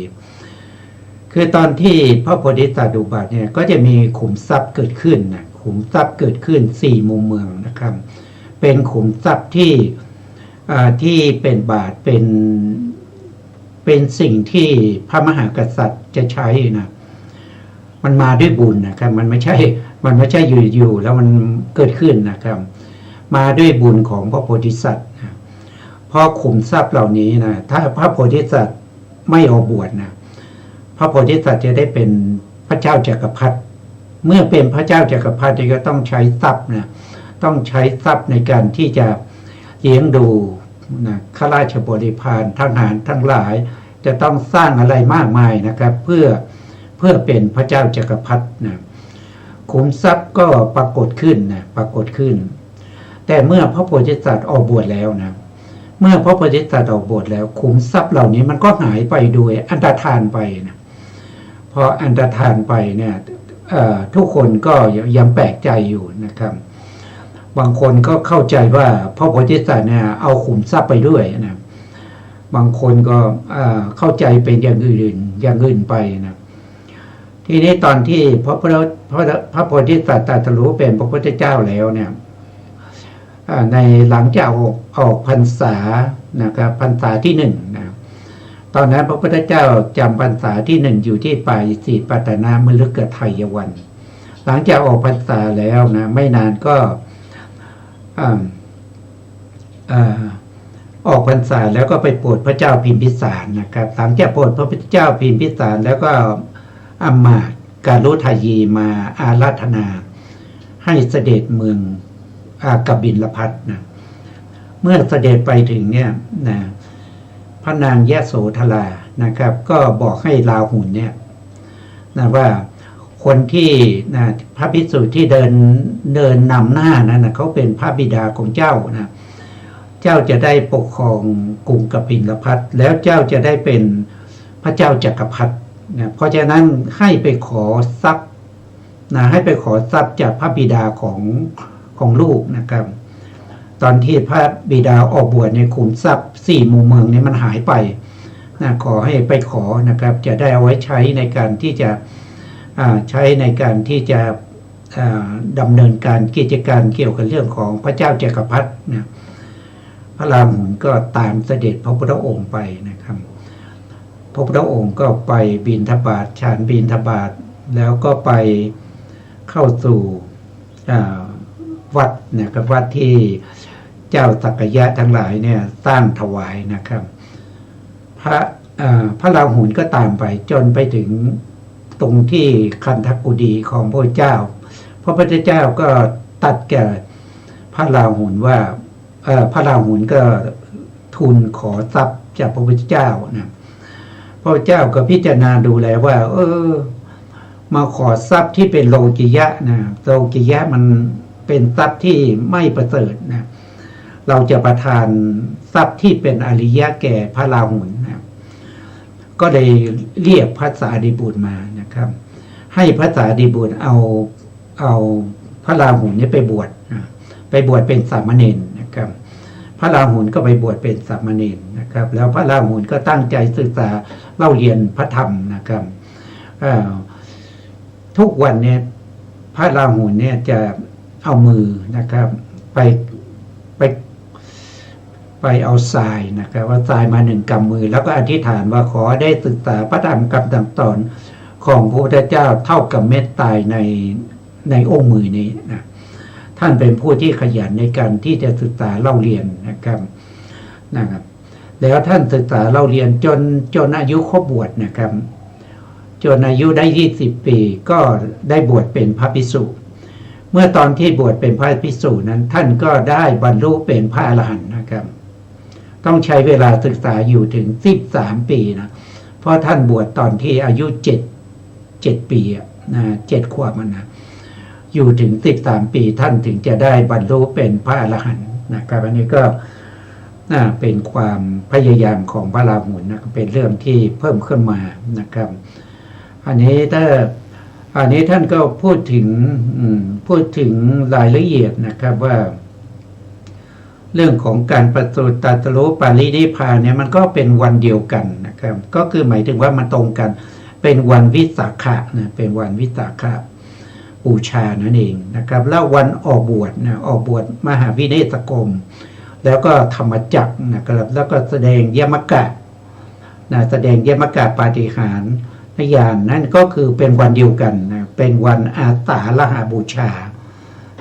คือตอนที่พระโพธิสัตว์อุบัติเนี่ยก็จะมีขุมทรัพย์เกิดขึ้นนะขุมทรัพย์เกิดขึ้น4 มุมเมืองนะครับเป็นขุมทรัพย์ที่เป็นบาทเป็นสิ่งที่พระมหากษัตริย์จะใช้นะมันมาด้วยบุญนะครับมันไม่ใช่อยู่แล้วมันเกิดขึ้นนะครับมาด้วยบุญของพระโพธิสัตว์นะพอขุมทรัพย์เหล่านี้นะถ้าพระโพธิสัตว์ไม่ออกบวชนะพระโพธิสัตว์จะได้เป็นพระเจ้าจักรพรรดิเมื่อเป็นพระเจ้าจักรพรรดิก็ต้องใช้ทรัพย์นะต้องใช้ทรัพย์ในการที่จะเลี้ยงดูนะข้าราชบริพารทหารทั้งหลายจะต้องสร้างอะไรมากมายนะครับเพื่อ พื่อเป็นพระเจ้าจักรพรรดินะขุมทรัพย์ก็ปรากฏขึ้นนะปรากฏขึ้นแต่เมื่อพระโพธิสัตว์ออกบวชแล้วนะเมื่อพระโพธิสัตว์ออกบวชแล้วขุมทรัพย์เหล่านี้มันก็หายไปโดยอันตรธานไปนะพออันตรธานไปเนี่ยทุกคนก็ยังแปลกใจอยู่นะครับบางคนก็เข้าใจว่าพระโพธิสัตว์เนี่ยเอาขุมทรัพย์ไปด้วยนะบางคนก็เข้าใจเป็นอย่างอื่นไปนะทีนี้ตอนที่พระโพธิสัตว์ตรัสรู้เป็นพระพุทธเจ้าแล้วเนี่ยในหลังจากออกพรรษานะครับพรรษาที่1นะตอนนั้นพระพุทธเจ้าจำพรรษาที่1อยู่ที่ป่าอิสิปตนมฤคทายวันหลังจากออกพรรษาแล้วนะไม่นานก็ออกพรรษาแล้วก็ไปโปรดพระเจ้าพิมพิสารนะครับหลังจากโปรดพระพุทธเจ้าพิมพิสารแล้วก็อำมาตย์การุทายีมาอาราธนาให้เสด็จเมืองกบิลพัสนะเมื่อเสด็จไปถึงเนี่ยนะพระนางยโสธรานะครับ ก็บอกให้ราหุลเนี่ยนะว่าคนที่นะพระภิกษุที่เดินนำหน้านั้นนะเขาเป็นพระบิดาของเจ้านะเจ้าจะได้ปกครองกรุงกบิลพัสแล้วเจ้าจะได้เป็นพระเจ้าจักรพรรดินะเพราะฉะนั้นให้ไปขอทรัพย์นะให้ไปขอทรัพย์จากพระบิดาของลูกนะครับตอนที่พระบิดาออกบวชในขุมทรัพย์4 หมู่เมืองนี้มันหายไปนะขอให้ไปขอนะครับจะได้เอาไว้ใช้ในการที่จะดำเนินการกิจการเกี่ยวกับเรื่องของพระเจ้าจักรพรรดินะพระราหุลก็ตามเสด็จพระพุทธองค์ไปนะครับพระพุทธองค์ก็ไปบิณฑบาตฉันบิณฑบาตแล้วก็ไปเข้าสู่วัดนะครับวัดที่เจ้าสักยะทั้งหลายเนี่ยสร้างถวายนะครับพระราหุลก็ตามไปจนไปถึงตรงที่คันธกุฎีของพระเจ้าพระพุทธเจ้าก็ตัดแก่พระราหุลว่าพระราหุลก็ทูลขอทรัพย์จากพระพุทธเจ้านะพระเจ้าก็พิจารณาดูแลว่ามาขอทรัพย์ที่เป็นโลกิยะนะโลกิยะมันเป็นทรัพย์ที่ไม่ประเสริฐนะเราจะประทานทรัพย์ที่เป็นอริยะแก่พระราหุลนะก็เลยเรียกพระสารีบุตรมานะครับให้พระสารีบุตรเอาพระราหุลนี้ไปบวชไปบวชเป็นสามเณรนะครับพระราหุลก็ไปบวชเป็นสามเณรนะครับแล้วพระราหุลก็ตั้งใจศึกษาเล่าเรียนพระธรรมนะครับทุกวันเนี่ยพระราหุลเนี่ยจะเอามือนะครับไปเอาทรายนะครับว่าทรายมา1 กำมือแล้วก็อธิษฐานว่าขอได้ศึกษาพระธรรมคำสั่งสอนของพระพุทธเจ้าเท่ากับเม็ดทรายในองค์มือนี้นะท่านเป็นผู้ที่ขยันในการที่จะศึกษาเล่าเรียนนะครับแล้วท่านศึกษาเล่าเรียนจนอายุครบบวชนะครับจนอายุได้20 ปีก็ได้บวชเป็นพระภิกษุเมื่อตอนที่บวชเป็นพระภิกษุนั้นท่านก็ได้บรรลุเป็นพระอรหันต์นะครับต้องใช้เวลาศึกษาอยู่ถึง13 ปีนะเพราะท่านบวชตอนที่อายุ7 ปีนะ7 ขวบนะอยู่ถึง13 ปีท่านถึงจะได้บรรลุเป็นพระอรหันต์นะครับอันนี้ก็เป็นความพยายามของพระราหุลนะเป็นเรื่องที่เพิ่มขึ้นมานะครับอันนี้ท่านก็พูดถึงรายละเอียดนะครับว่าเรื่องของการประสูติตรัสรู้ปรินิพพานเนี่ยมันก็เป็นวันเดียวกันนะครับก็คือหมายถึงว่ามันตรงกันเป็นวันวิสาขะนะเป็นวันวิสาขะบูชานั่นเองนะครับแล้ววันออกบวชนะออกบวชมหาวิเนศกรมแล้วก็ธรรมจักรนะครับแล้วก็แสดงยมกะนะแสดงยมกะปาฏิหาริย์ญาณนั่นก็คือเป็นวันเดียวกันนะเป็นวันอาสาฬหบูชา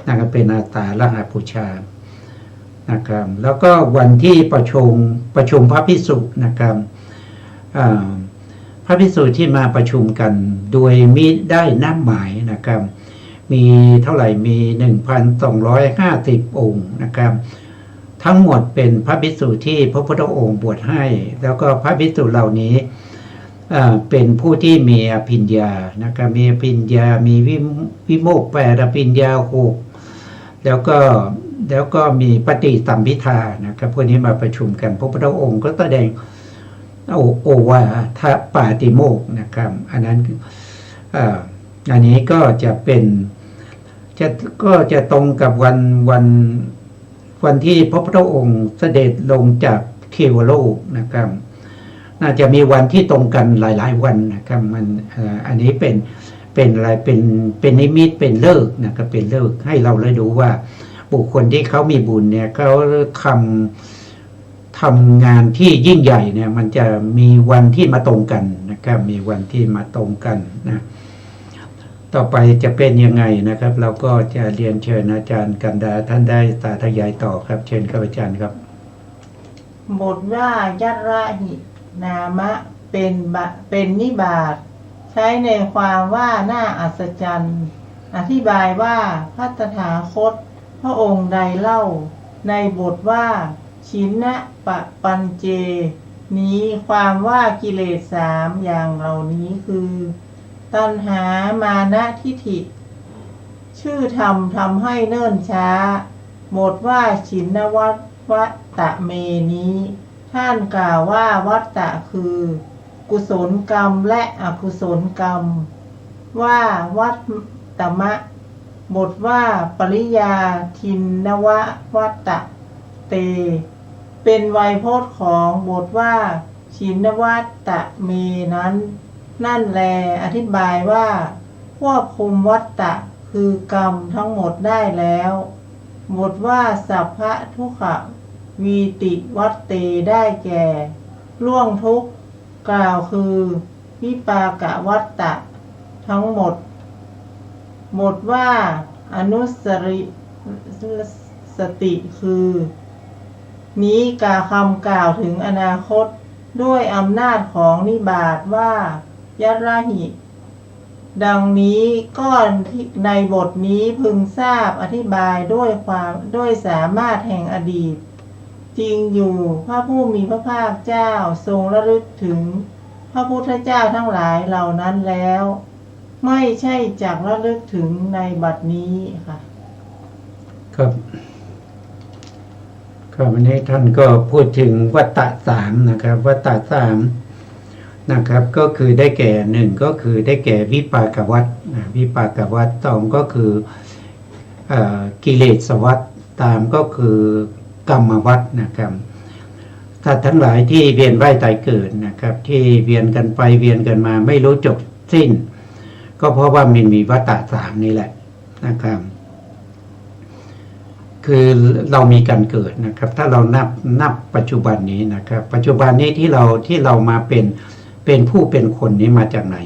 นะครับเป็นอาสาฬหบูชานะครับแล้วก็วันที่ประชุมพระภิกษุนะครับพระภิกษุที่มาประชุมกันโดยมิได้นัดหมายนะครับมีเท่าไหร่มี 1,250 องค์นะครับทั้งหมดเป็นพระภิกษุที่พระพุทธองค์บวชให้แล้วก็พระภิกษุเหล่านี้ เป็นผู้ที่มีอภิญญานะครับมีอภิญญามีวิโมกข์8อภิญญา6แล้วก็มีปฏิสัมภิทานะครับพวกนี้มาประชุมกันพระพุทธองค์ก็แสดงโอวาทปาติโมกข์นะครับอันนี้ก็จะเป็นก็จะตรงกับวันที่พระพุทธองค์เสด็จลงจากเทวโลกนะครับน่าจะมีวันที่ตรงกันหลายๆวันนะครับมันอันนี้เป็นอะไรเป็นนิมิตเป็นฤกษ์นะครับเป็นฤกษ์ให้เราเลยดูว่าบุคคลที่เขามีบุญเนี่ยเขาทำงานที่ยิ่งใหญ่เนี่ยมันจะมีวันที่มาตรงกันนะครับมีวันที่มาตรงกันนะต่อไปจะเป็นยังไงนะครับ เราก็จะเรียนเชิญอาจารย์กันดาท่านได้สาธยายต่อครับเชิญครับอาจารย์ครับบทว่ายัตระหินามะเป็นนิบาตใช้ในความว่าน่าอัศจรรย์อธิบายว่าพระตถาคตพระองค์ใดเล่าในบทว่าชินะปะปัญเจนี้ความว่ากิเลส3อย่างเหล่านี้คือตัณหามานะทิฏฐิชื่อธรรมทำให้เนิ่นช้าบทว่าชินวัตตะเมนี้ท่านกล่าวว่าวัตตะคือกุศลกรรมและอกุศลกรรมว่าวัตตมะบทว่าปริยาทินนววัตตะเตเป็นไวยพจน์ของบทว่าชินวัตตะเมนั้นนั่นแลอธิบายว่าควบคุมวัตตะคือกรรมทั้งหมดได้แล้วบทว่าสัพพะทุกขวีติวัตเตได้แก่ล่วงทุกข์กล่าวคือวิปากวัตตะทั้งหมดบทว่าอนุสริสติคือนี้คำกล่าวถึงอนาคตด้วยอำนาจของนิบาตว่ายัตระหิดังนี้ก็ในบทนี้พึงทราบอธิบายด้วยสามารถแห่งอดีตจริงอยู่พระผู้มีพระภาคเจ้าทรงระลึกถึงพระพุทธเจ้าทั้งหลายเหล่านั้นแล้วไม่ใช่จักระลึกถึงในบัดนี้ค่ะครับวันนี้ท่านก็พูดถึงวัตตะ3นะครับวัตตะ3นะครับก็คือได้แก่1ก็คือได้แก่วิปากวัฏวิปากวัฏ2ก็คือกิเลสวัฏ3ก็คือกรรมวัฏนะครับถ้าทั้งหลายที่เวียนว่ายตายเกิดนะครับที่เวียนกันไปเวียนกันมาไม่รู้จบสิ้นก็เพราะว่ามันมีวัตตะ3นี่แหละนะครับคือเรามีการเกิดนะครับถ้าเรานับปัจจุบันนี้นะครับปัจจุบันนี้ที่เรามาเป็นผู้เป็นคนนี้มาจากไหน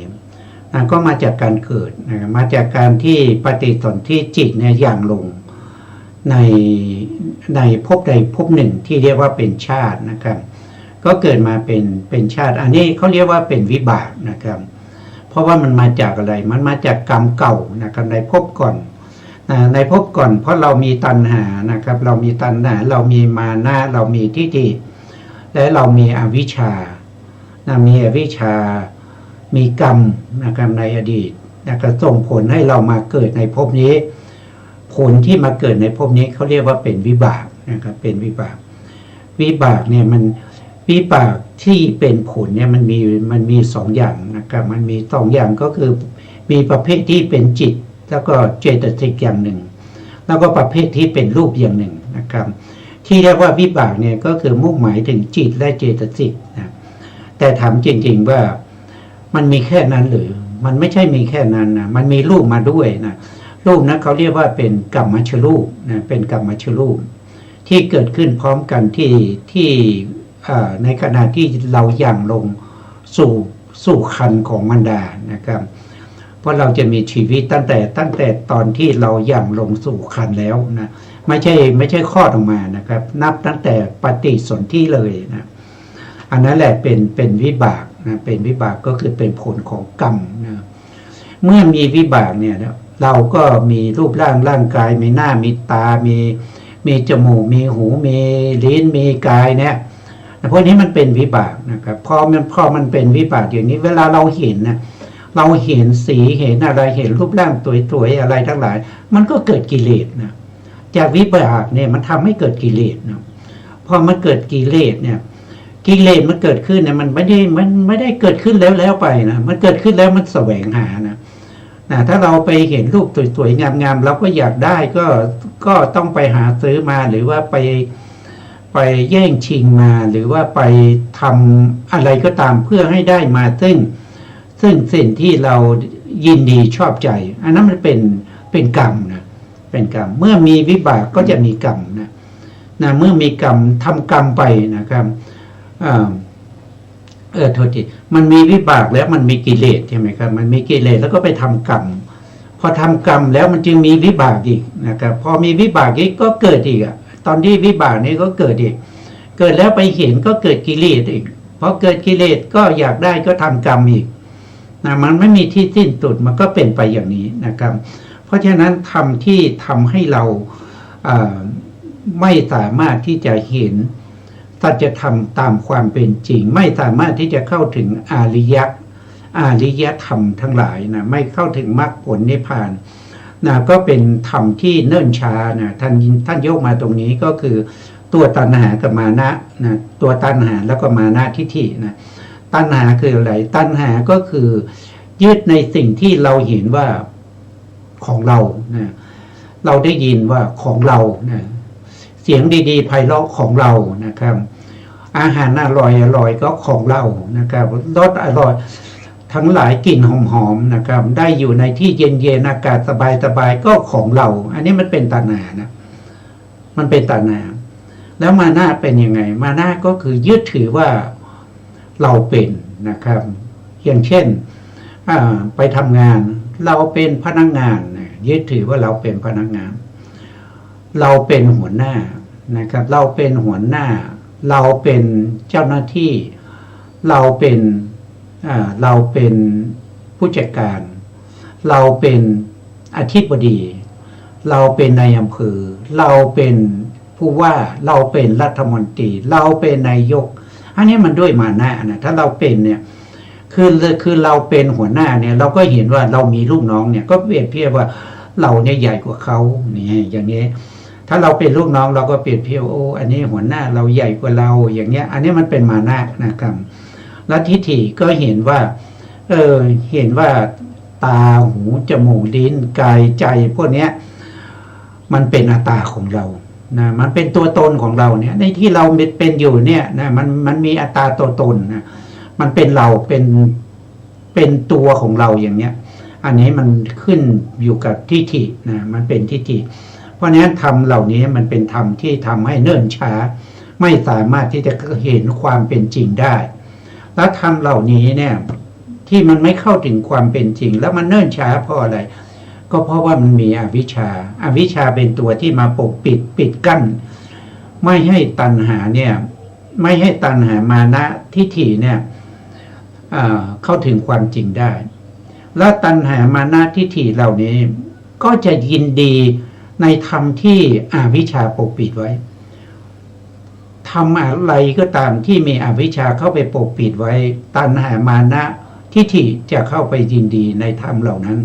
ก็มาจากการเกิดนะมาจากการที่ปฏิสนธิจิตเนี่ยอย่างลงในภพใดภพหนึ่งที่เรียกว่าเป็นชาตินะครับก็เกิดมาเป็นชาติอันนี้เขาเรียกว่าเป็นวิบากนะครับเพราะว่ามันมาจากอะไรมันมาจากกรรมเก่านะครับในภพก่อนในภพก่อนเพราะเรามีตัณหานะครับเรามีตัณหาเรามีมานะเรามีทิฏฐิและเรามีอวิชชามีอวิชชามีกรรมนะครับในอดีตนะครับส่งผลให้เรามาเกิดในภพนี้ผลที่มาเกิดในภพนี้เขาเรียกว่าเป็นวิบากนะครับเป็นวิบากเนี่ยมันวิบากที่เป็นผลเนี่ยมันมี2อย่างนะครับมันมี2อย่างก็คือมีประเภทที่เป็นจิตแล้วก็เจตสิกอย่างหนึ่งแล้วก็ประเภทที่เป็นรูปอย่างหนึ่งนะครับที่เรียกว่าวิบากเนี่ยก็คือมุ่งหมายถึงจิตและเจตสิกนะแต่ถามจริงๆว่ามันมีแค่นั้นหรือมันไม่ใช่มีแค่นั้นนะมันมีรูปมาด้วยนะรูปนะเขาเรียกว่าเป็นกัมมัชรูปนะเป็นกัมมัชรูปที่เกิดขึ้นพร้อมกันที่ในขณะที่เราย่างลงสู่คันของมารดานะครับเพราะเราจะมีชีวิตตั้งแต่ตอนที่เราย่างลงสู่คันแล้วนะไม่ใช่คลอดออกมานะครับนับตั้งแต่ปฏิสนธิเลยนะอันนั้นแหละเป็นวิบากนะเป็นวิบากก็คือเป็นผลของกรรมนะเมื่อมีวิบากเนี่ยเราก็มีรูปร่างกายมีหน้ามีตามีจมูกมีหูมีลิ้นมีกายเนี่ย พวกนี้มันเป็นวิบากนะครับพอมันเป็นวิบากอย่างนี้เวลาเราเห็นนะเราเห็นสีเห็นอะไรเห็นรูปร่างสวยๆอะไรทั้งหลายมันก็เกิดกิเลสนะจากวิบากเนี่ยมันทำให้เกิดกิเลสนะพอมันเกิดกิเลสเนี่ยกิเลสมันเกิดขึ้นเนี่ยมันไม่ได้เกิดขึ้นแล้วไปนะมันเกิดขึ้นแล้วมันแสวงหานะถ้าเราไปเห็นรูปสวยๆงามๆเราก็อยากได้ก็ต้องไปหาซื้อมาหรือว่าไปแย่งชิงมาหรือว่าไปทำอะไรก็ตามเพื่อให้ได้มาซึ่งสิ่งที่เรายินดีชอบใจอันนั้นมันเป็นกรรมนะเป็นกรรมเมื่อมีวิบากก็จะมีกรรมนะเมื่อมีกรรมทำกรรมไปนะครับโทษทีมันมีวิบากแล้วมันมีกิเลสใช่ไหมครับมันมีกิเลสแล้วก็ไปทำกรรมพอทำกรรมแล้วมันจึงมีวิบากอีกนะครับพอมีวิบากอีกก็เกิดอีกตอนที่วิบากนี้ก็เกิดอีกเกิดแล้วไปเห็นก็เกิดกิเลสอีกพอเกิดกิเลสก็อยากได้ก็ทำกรรมอีกมันไม่มีที่สิ้นสุดมันก็เป็นไปอย่างนี้นะครับเพราะฉะนั้นทำที่ทำให้เราไม่สามารถที่จะเห็นสัจธรรมตามความเป็นจริงไม่สามารถที่จะเข้าถึงอริยธรรมทั้งหลายนะไม่เข้าถึงมรรคผลนิพพานก็เป็นธรรมที่เนิ่นช้านะท่านยกมาตรงนี้ก็คือตัวตัณหากับมานะตัวตัณหาแล้วก็มานะทิฏฐินะตัณหาคืออะไรตัณหาก็คือยึดในสิ่งที่เราเห็นว่าของเรานะเราได้ยินว่าของเรานะเสียงดีๆไพเราะของเรานะครับอาหารอร่อยก็ของเรานะครับรสอร่อยทั้งหลายกลิ่นหอมๆนะครับได้อยู่ในที่เย็นๆอากาศสบายๆก็ของเราอันนี้มันเป็นตัณหานะมันเป็นตัณหาแล้วมานะเป็นยังไงมานะก็คือยึดถือว่าเราเป็นนะครับอย่างเช่นไปทำงานเราเป็นพนักงานยึดถือว่าเราเป็นพนักงานเราเป็นหัวหน้านะครับเราเป็นหัวหน้าเราเป็นเจ้าหน้าที่เราเป็นผู้จัดการเราเป็นอธิบดีเราเป็นนายอำเภอเราเป็นผู้ว่าเราเป็นรัฐมนตรีเราเป็นนายกอันนี้มันด้วยมานะนะถ้าเราเป็นเนี่ยคือเราเป็นหัวหน้าเนี่ยเราก็เห็นว่าเรามีลูกน้องเนี่ยก็เปรียบเทียบว่าเราเนี่ยใหญ่กว่าเขาเนี่ยอย่างนี้ถ้าเราเป็นลูกน้องเราก็เปรียบเทียบอันนี้หัวหน้าเราใหญ่กว่าเราอย่างเงี้ยอันนี้มันเป็นมานะนะครับและทิฏฐิก็เห็นว่าเห็นว่าตาหูจมูกลิ้นกายใจพวกเนี้ยมันเป็นอัตตาของเรานะมันเป็นตัวตนของเราเนี่ยในที่เราเป็นอยู่เนี่ยนะมันมีอัตตาตัวตนนะมันเป็นเราเป็นตัวของเราอย่างเนี้ยอันนี้มันขึ้นอยู่กับทิฏฐินะมันเป็นทิฏฐิเพราะฉะนั้นธรรมเหล่านี้มันเป็นธรรมที่ทำให้เนิ่นช้าไม่สามารถที่จะเห็นความเป็นจริงได้แล้วธรรมเหล่านี้เนี่ยที่มันไม่เข้าถึงความเป็นจริงแล้วมันเนิ่นช้าเพราะอะไรก็เพราะว่ามันมีอวิชชาเป็นตัวที่มาปกปิดกั้นไม่ให้ตัณหาเนี่ยไม่ให้ตัณหามานะทิฏฐิเนี่ยเข้าถึงความจริงได้แล้วตัณหามานะทิฏฐิเหล่านี้ก็จะยินดีในธรรมที่อวิชชาปกปิดไว้ทำอะไรก็ตามที่มีอวิชชาเข้าไปปกปิดไว้ตัณหามานะทิฏฐิจะเข้าไปยินดีในธรรมเหล่านั้น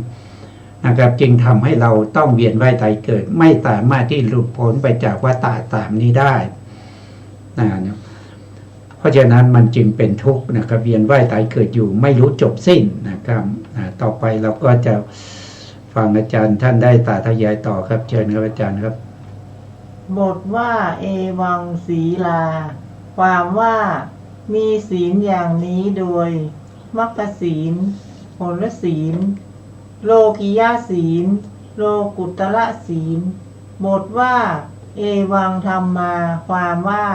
นะครับจึงทำให้เราต้องเวียนว่ายตายเกิดไม่สามารถที่หลุดพ้นไปจากวัฏฏะสามนี้ได้นะเพราะฉะนั้นมันจึงเป็นทุกข์นะครับเวียนว่ายตายเกิดอยู่ไม่รู้จบสิ้นนะครับต่อไปเราก็จะฟังอาจารย์ท่านได้สาธยายต่อครับเชิญครับอาจารย์ครับบทว่าเอวังศีลาความว่ามีศีลอย่างนี้โดยมรรคศีลผลศีลโลกิยาศีลโลกุตระศีลบทว่าเอวังธรรมมาความว่า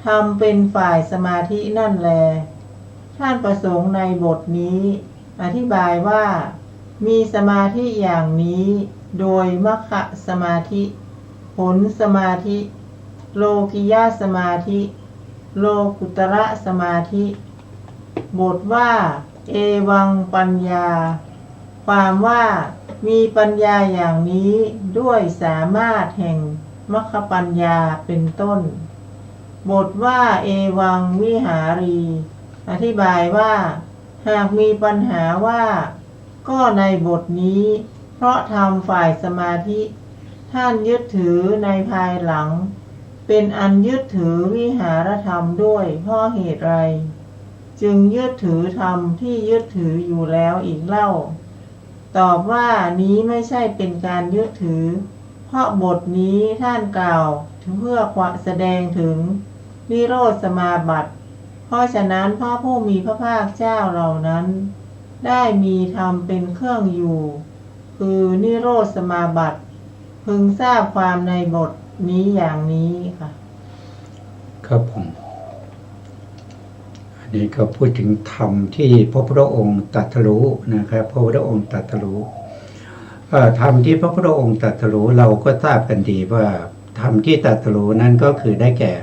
ธรรมเป็นฝ่ายสมาธินั่นแลท่านประสงค์ในบทนี้อธิบายว่ามีสมาธิอย่างนี้โดยมรรคสมาธิผลสมาธิโลกิยาสมาธิโลกุตระสมาธิบทว่าเอวังปัญญาความว่ามีปัญญาอย่างนี้ด้วยสามารถแห่งมรรคปัญญาเป็นต้น บทว่าเอวังวิหารี อธิบายว่าหากมีปัญหาว่าก็ในบทนี้เพราะทำฝ่ายสมาธิท่านยึดถือในภายหลังเป็นอันยึดถือวิหารธรรมด้วยเพราะเหตุไรจึงยึดถือธรรมที่ยึดถืออยู่แล้วอีกเล่าตอบว่านี้ไม่ใช่เป็นการยึดถือเพราะบทนี้ท่านกล่าวเพื่อแสดงถึงนิโรธสมาบัติเพราะฉะนั้นพระผู้มีพระภาคเจ้าเหล่านั้นได้มีธรรมเป็นเครื่องอยู่คือนิโรธสมาบัติพึงทราบความในบทนี้อย่างนี้ค่ะครับผมอันนี้ก็พูดถึงธรรมที่พระพุทธองค์ตรัสรู้นะครับพระพุทธองค์ตรัสรู้ธรรมที่พระพุทธองค์ตรัสรู้เราก็ทราบกันดีว่าธรรมที่ตรัสรู้นั้นก็คือได้แก่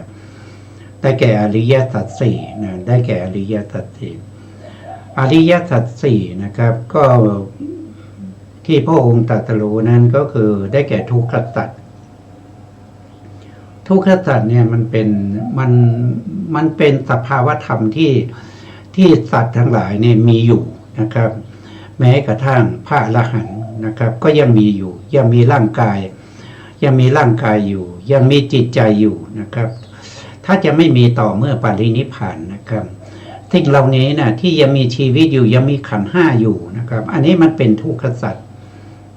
อริยสัจสี่นะได้แก่อริยสัจสี่อริยสัจสี่นะครับก็ที่พระองค์ตรัสรู้นั้นก็คือได้แก่ทุกขสัจทุกขสัจเนี่ยมันเป็นสภาวธรรมที่สัตว์ทั้งหลายเนี่ยมีอยู่นะครับแม้กระทั่งพระอรหันต์นะครับก็ยังมีอยู่ยังมีร่างกายอยู่ยังมีจิตใจอยู่นะครับถ้าจะไม่มีต่อเมื่อปรินิพพานนะครับสิ่งเหล่านี้นะที่ยังมีชีวิตอยู่ยังมีขันธ์ห้าอยู่นะครับอันนี้มันเป็นทุกขสัจ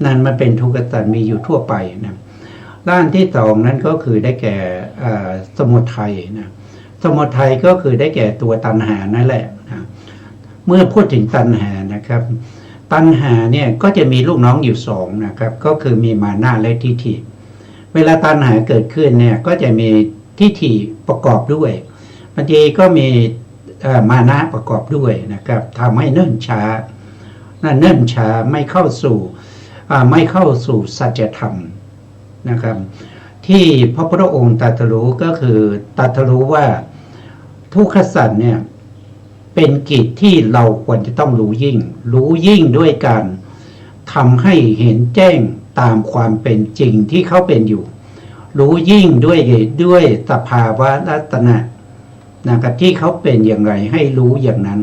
นั่นมันเป็นทุกขสัจมีอยู่ทั่วไปนะด้านที่สองนั้นก็คือได้แก่สมุทัยนะสมุทัยก็คือได้แก่ตัวตัณหานั่นแหละนะเมื่อพูดถึงตัณหานะครับตัณหาเนี่ยก็จะมีลูกน้องอยู่สองนะครับก็คือมีมานะและทิฏฐิเวลาตัณหาเกิดขึ้นเนี่ยก็จะมีทิฏฐิประกอบด้วยบางทีก็มีมานะประกอบด้วยนะครับทำให้เนิ่นช้าไม่เข้าสู่สัจธรรมนะครับที่พระพุทธองค์ตรัสรู้ก็คือตรัสรู้ว่าทุกขสัจเนี่ยเป็นกิจที่เราควรจะต้องรู้ยิ่งด้วยการทำให้เห็นแจ้งตามความเป็นจริงที่เขาเป็นอยู่รู้ยิ่งด้วยสภาวะลักษณะนะครับที่เขาเป็นอย่างไรให้รู้อย่างนั้น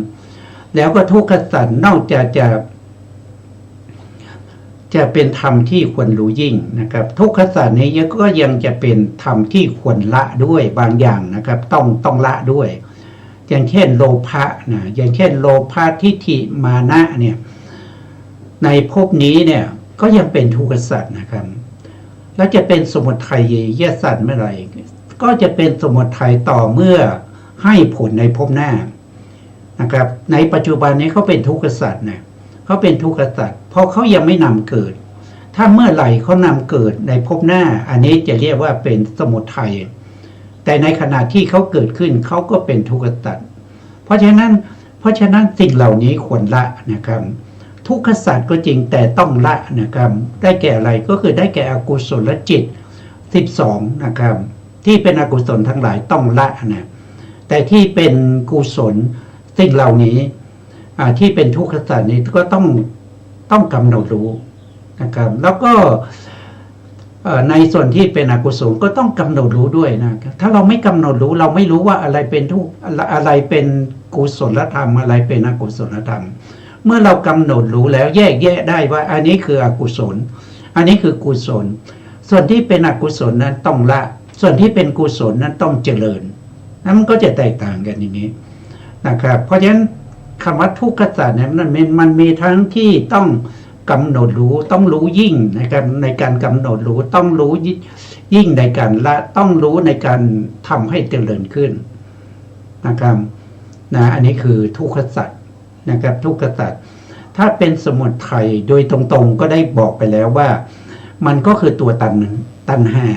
แล้วก็ทุกขสัจนอกจากจะเป็นธรรมที่ควรรู้ยิ่งนะครับทุกขสัจนี้ก็ยังจะเป็นธรรมที่ควรละด้วยบางอย่างนะครับต้องละด้วยอย่างเช่นโลภะนะอย่างเช่นโลภะทิฏฐิมานะเนี่ยในภพนี้เนี่ยก็ยังเป็นทุกขสัจนะครับแล้วจะเป็นสมุทัยสัจเมื่อไหร่ก็จะเป็นสมุทัยต่อเมื่อให้ผลในภพหน้านะครับในปัจจุบันนี้เขาเป็นทุกขสัจนะเขาเป็นทุกขสัจเพราะเขายังไม่นำเกิดถ้าเมื่อไหร่เขานำเกิดในภพหน้าอันนี้จะเรียกว่าเป็นสมุทัยแต่ในขณะที่เขาเกิดขึ้นเขาก็เป็นทุกขสัจเพราะฉะนั้นสิ่งเหล่านี้ควรละนะครับทุกขสัจก็จริงแต่ต้องละนะครับได้แก่อะไรก็คือได้แก่อกุศลจิต12นะครับที่เป็นอกุศลทั้งหลายต้องละนะแต่ที่เป็นกุศลสิ่งเหล่านี้ที่เป็นทุกขสัจนี้ก็ต้องกำหนดรู้นะครับแล้วก็ในส่วนที่เป็นอกุศลก็ต้องกำหนดรู้ด้วยนะถ้าเราไม่กำหนดรู้เราไม่รู้ว่าอะไรเป็นทุกข์อะไรเป็นกุศลธรรมอะไรเป็นอกุศลธรรมเมื่อเรากำหนดรู้แล้วแยกแยะได้ว่าอันนี้คืออกุศลอันนี้คือกุศลส่วนที่เป็นอกุศลนั้นต้องละส่วนที่เป็นกุศลนั้นต้องเจริญนั้นมันก็จะแตกต่างกันอย่างนี้นะครับเพราะฉะนั้นคำว่าทุกขสัจเนี่ยมันมีทั้งที่ต้องกำหนดรู้ต้องรู้ยิ่งนะครับในการกำหนดรู้ต้องรู้ยิ่งในการละต้องรู้ในการทำให้เจริญขึ้นนะครับอันนี้คือทุกขสัจนะครับทุกขสัจถ้าเป็นสมุทัยโดยตรงๆก็ได้บอกไปแล้วว่ามันก็คือตัวตัณหา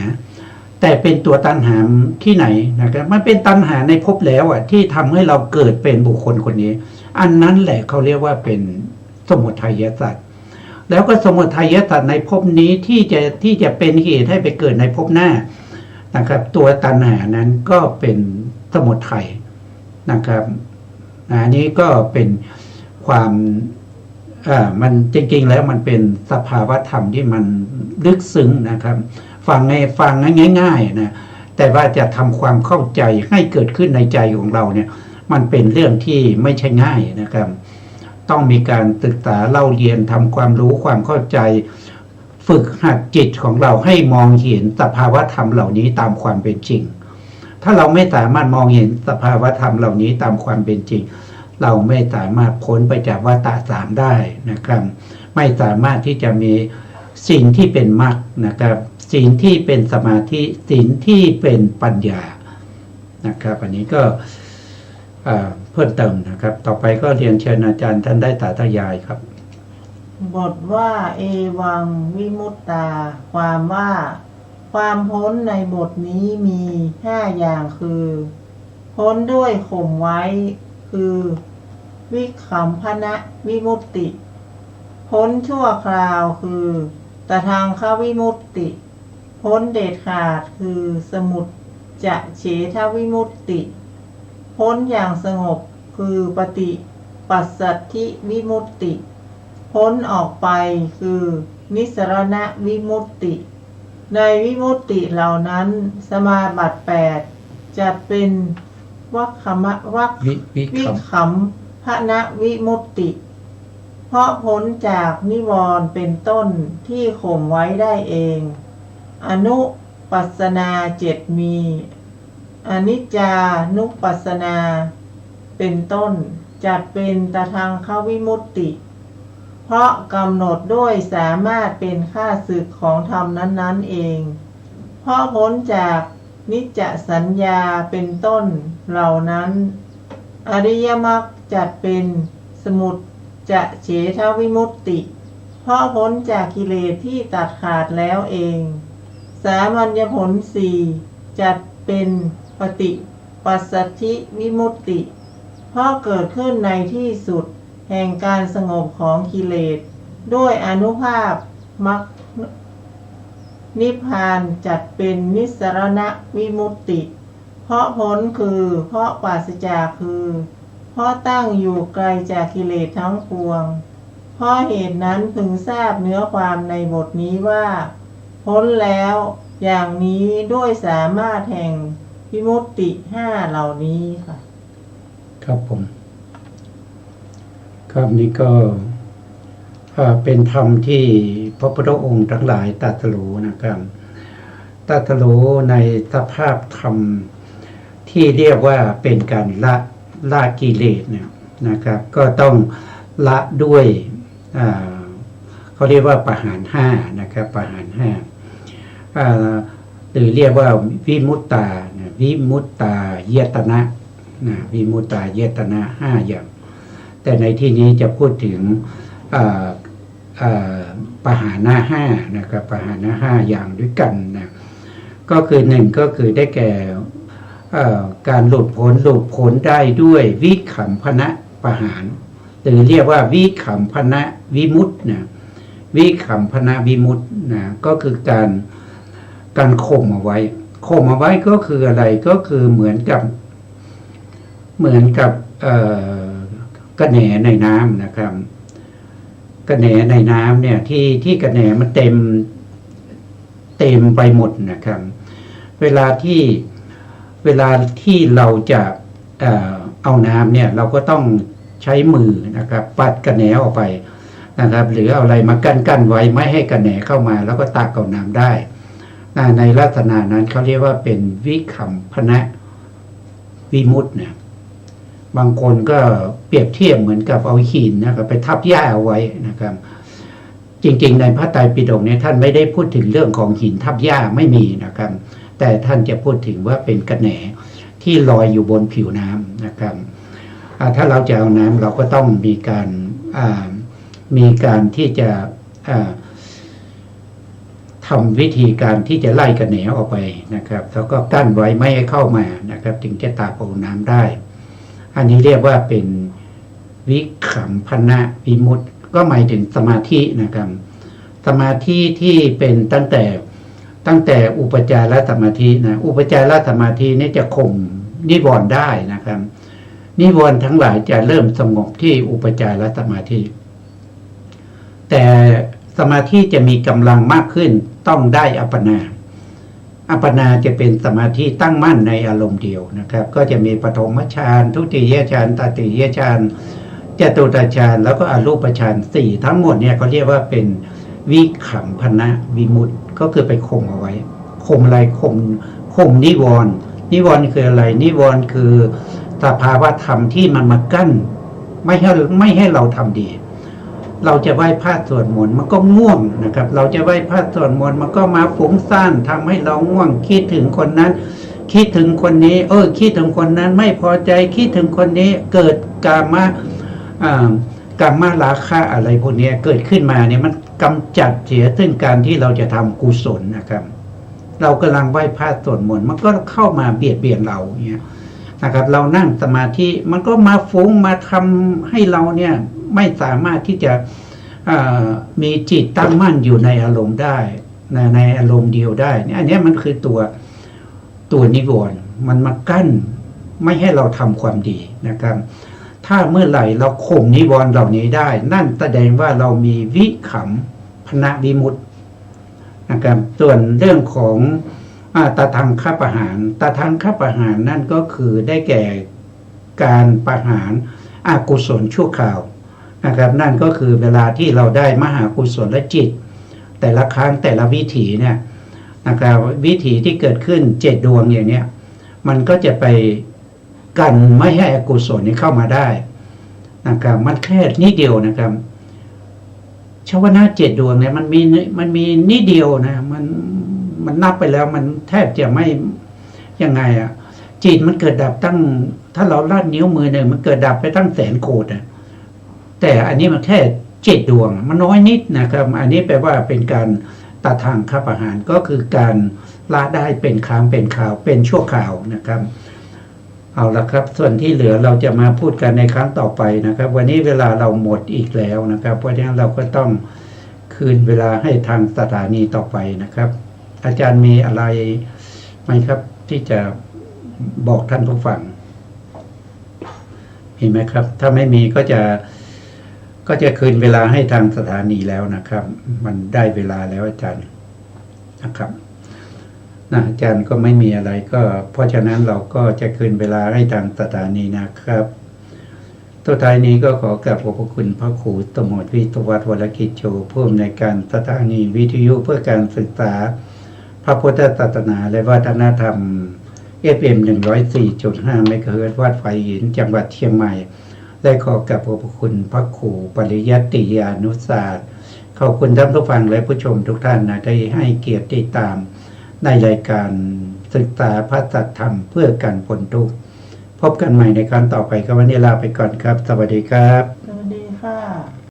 แต่เป็นตัวตัณหาที่ไหนนะครับมันเป็นตัณหาในภพแล้วที่ทำให้เราเกิดเป็นบุคคลคนนี้อันนั้นแหละเขาเรียกว่าเป็นสมุทัยสัจแล้วก็สมุทัยสัจในภพนี้ที่จะเป็นเหตุให้ไปเกิดในภพหน้านะครับตัวตัณหานั้นก็เป็นสมุทัยนะครับอันนี้ก็เป็นความมันจริงๆแล้วมันเป็นสภาวะธรรมที่มันลึกซึ้งนะครับฟังง่ายๆนะ แต่ว่าจะทำความเข้าใจให้เกิดขึ้นในใจของเราเนี่ยมันเป็นเรื่องที่ไม่ใช่ง่ายนะครับ ต้องมีการศึกษาเล่าเรียนทำความรู้ความเข้าใจฝึกหัดจิตของเราให้มองเห็นสภาวะธรรมเหล่านี้ตามความเป็นจริงถ้าเราไม่สามารถมองเห็นสภาวะธรรมเหล่านี้ตามความเป็นจริงเราไม่สามารถพ้นไปจากวัฏฏะสามได้นะครับไม่สามารถที่จะมีสิ่งที่เป็นมรรคนะครับสิ่งที่เป็นสมาธิสิ่งที่เป็นปัญญานะครับอันนี้ก็เพิ่มเติมนะครับต่อไปก็เรียนเชิญอาจารย์ท่านได้สาธยายครับบทว่าเอวังวิมุตตาความว่าความพ้นในบทนี้มี5อย่างคือพ้นด้วยข่มไว้คือวิคัมภนะวิมุตติพ้นชั่วคราวคือตทังควิมุตติพ้นเด็ดขาดคือสมุจจะเฉทวิมุตติพ้นอย่างสงบคือปฏิปัสสัทธิวิมุตติพ้นออกไปคือนิสรณวิมุตติในวิมุตติเหล่านั้นสมาบัติ8จัดเป็นวิคัมภณวิมุตติเพราะพ้นจากนิวรณ์เป็นต้นที่ข่มไว้ได้เองอนุปัสสนา7มีอนิจจานุปัสสนาเป็นต้นจัดเป็นตทังควิมุตติเพราะกำหนดด้วยสามารถเป็นข้าศึกของธรรมนั้นๆเองเพราะพ้นจากนิจจสัญญาเป็นต้นเหล่านั้นอริยมรรคจัดเป็นสมุจจะเฉทวิมุตติเพราะพ้นจากกิเลสที่ตัดขาดแล้วเองสามัญญผล4จัดเป็นปฏิปัสสัทธิวิมุตติเพราะเกิดขึ้นในที่สุดแห่งการสงบของกิเลสด้วยอานุภาพมรรคนิพพานจัดเป็นนิสรณวิมุตติเพราะพ้นคือเพราะปราศจากคือเพราะตั้งอยู่ไกลจากกิเลสทั้งปวงเพราะเหตุนั้นพึงทราบเนื้อความในบทนี้ว่าพ้นแล้วอย่างนี้ด้วยสามารถแห่งวิมุตติ5เหล่านี้ค่ะครับผมครับนี่ก็เป็นธรรมที่พระพุทธองค์ทั้งหลายตรัสรู้นะครับตรัสรู้ในสภาพธรรมที่เรียกว่าเป็นการละกิเลสเนี่ยนะครับก็ต้องละด้วยเขาเรียกว่าปหาร5นะครับปหาร5หรือเรียกว่าวิมุตตาวิมุตตายตนะวิมุตตายตนะ5อย่างแต่ในที่นี้จะพูดถึงปหานะ5นะครับปหานะ5อย่างด้วยกันนะก็คือ1ก็คือได้แก่การหลุดพ้นได้ด้วยวิคัมภนะปหารหรือเรียกว่าวิคัมภนะวิมุตตินะวิคัมภนะวิมุตตินะก็คือการข่มเอาไว้ก็คืออะไรก็คือเหมือนกับกระแหนในน้ำนะครับกระแหนในน้ำเนี่ยที่กระแหนมันเต็มไปหมดนะครับเวลาที่เราจะเอาน้ำเนี่ยเราก็ต้องใช้มือนะครับปัดกระแหนออกไปนะครับหรือเอาอะไรมากั้นไว้ไม่ให้กระแหนเข้ามาแล้วก็ตักเอาน้ำได้ในลักษณะนั้นเขาเรียกว่าเป็นวิคัมภนะวิมุตติเนี่ยบางคนก็เปรียบเทียบเหมือนกับเอาหินนะครับไปทับหญ้าเอาไว้นะครับจริงๆในพระไตรปิฎกเนี่ยท่านไม่ได้พูดถึงเรื่องของหินทับหญ้าไม่มีนะครับแต่ท่านจะพูดถึงว่าเป็นกระแหนที่ลอยอยู่บนผิวน้ำนะครับถ้าเราจะเอาน้ำเราก็ต้องมีการที่จะทำวิธีการที่จะไล่กระแหนออกไปนะครับแล้วก็กั้นไว้ไม่ให้เข้ามานะครับถึงจะตักเอาน้ำได้อันนี้เรียกว่าเป็นวิคัมภนะวิมุตติก็หมายถึงสมาธินะครับสมาธิที่เป็นตั้งแต่อุปจารสมาธินะอุปจารสมาธินี่จะข่มนิวรณ์ได้นะครับนิวรณ์ทั้งหลายจะเริ่มสงบที่อุปจารสมาธิแต่สมาธิจะมีกำลังมากขึ้นต้องได้อัปปนา อัปปนาจะเป็นสมาธิตั้งมั่นในอารมณ์เดียวนะครับก็จะมีปฐมฌานทุติยฌานตติยฌานจตุตฌานแล้วก็อรูปฌานสี่ทั้งหมดเนี่ยเขาเรียกว่าเป็นวิคัมภนะวิมุตติก็คือไปข่มเอาไว้ข่มอะไรข่มนิวรณ์นิวรณ์คืออะไรนิวรณ์คือสภาวะธรรมที่มันมากั้นไม่ให้เราทำดีเราจะไหว้พระสวดมนต์มันก็ง่วงนะครับเราจะไหว้พระสวดมนต์มันก็มาฟุ้งซ่านทำให้เราง่วงคิดถึงคนนั้นคิดถึงคนนี้คิดถึงคนนั้นไม่พอใจคิดถึงคนนี้เกิดกามราคะอะไรพวกนี้เกิดขึ้นมาเนี่ยมันกำจัดเสียซึ่งการที่เราจะทำกุศลนะครับเรากำลังไหว้พระสวดมนต์มันก็เข้ามาเบียดเบียนเราเนี่ยนะครับเรานั่งสมาธิมันก็มาฟุ้งมาทำให้เราเนี่ยไม่สามารถที่จะมีจิตตั้งมั่นอยู่ในอารมณ์ได้ในอารมณ์เดียวได้เนี่ยอันนี้มันคือตัวนิวรณ์มันมากั้นไม่ให้เราทำความดีนะครับถ้าเมื่อไหร่เราข่มนิวรณ์เหล่านี้ได้นั่นแสดงว่าเรามีวิคัมภนะวิมุตตินะครับส่วนเรื่องของตทังคประหารตทังคประหารนั่นก็คือได้แก่การประหารอกุศลชั่วคราวนะครับนั่นก็คือเวลาที่เราได้มหากุศลและจิตแต่ละครั้งแต่ละวิถีเนี่ยนะครับวิถีที่เกิดขึ้น7ดวงอย่างเนี้ยมันก็จะไปกันไม่ให้อกุศลนี้เข้ามาได้นะครับมันแค่นิดเดียวนะครับชาวนา7ดวงเนี่ยมันมีนิดเดียวนะมันนับไปแล้วมันแทบจะไม่ยังไงอ่ะจิตมันเกิดดับตั้งถ้าเราลาดนิ้วมือหนึ่งมันเกิดดับไปตั้ง100,000 โกฏอ่ะแต่อันนี้มันแค่7ดวงมันน้อยนิดนะครับอันนี้แปลว่าเป็นการตัดทางคับอาหารก็คือการละได้เป็นครั้งเป็นคราวเป็นชั่วคราวนะครับเอาละครับส่วนที่เหลือเราจะมาพูดกันในครั้งต่อไปนะครับวันนี้เวลาเราหมดอีกแล้วนะครับเพราะฉะนั้นเราก็ต้องคืนเวลาให้ทางสถานีต่อไปนะครับอาจารย์มีอะไรไหมครับที่จะบอกท่านผู้ฟังเห็นไหมครับถ้าไม่มีก็จะคืนเวลาให้ทางสถานีแล้วนะครับมันได้เวลาแล้วอาจารย์นะครับอาจารย์ก็ไม่มีอะไรก็เพราะฉะนั้นเราก็จะคืนเวลาให้ทางสถานีนะครับตัวท้ายนี้ก็ขอกราบขอบพระคุณพระครูสมรวิทยวัฒน์วรกิจโชผู้อำนวยการสถานีวิทยุเพื่อการศึกษาพระพุทธศาสนาและวัฒนธรรม FM 104.5 เมกะเฮิรตซ์วัดไฟหินจังหวัดเชียงใหม่และขอกราบขอบพระคุณพระครูปริยัติยานุศาสตร์ขอบคุณท่านผู้ฟังและผู้ชมทุกท่านนะได้ให้เกียรติติดตามในรายการศึกษาพระสัทธรรมเพื่อการพ้นทุกข์พบกันใหม่ในครั้งต่อไปครับวันนี้ลาไปก่อนครับสวัสดีครับ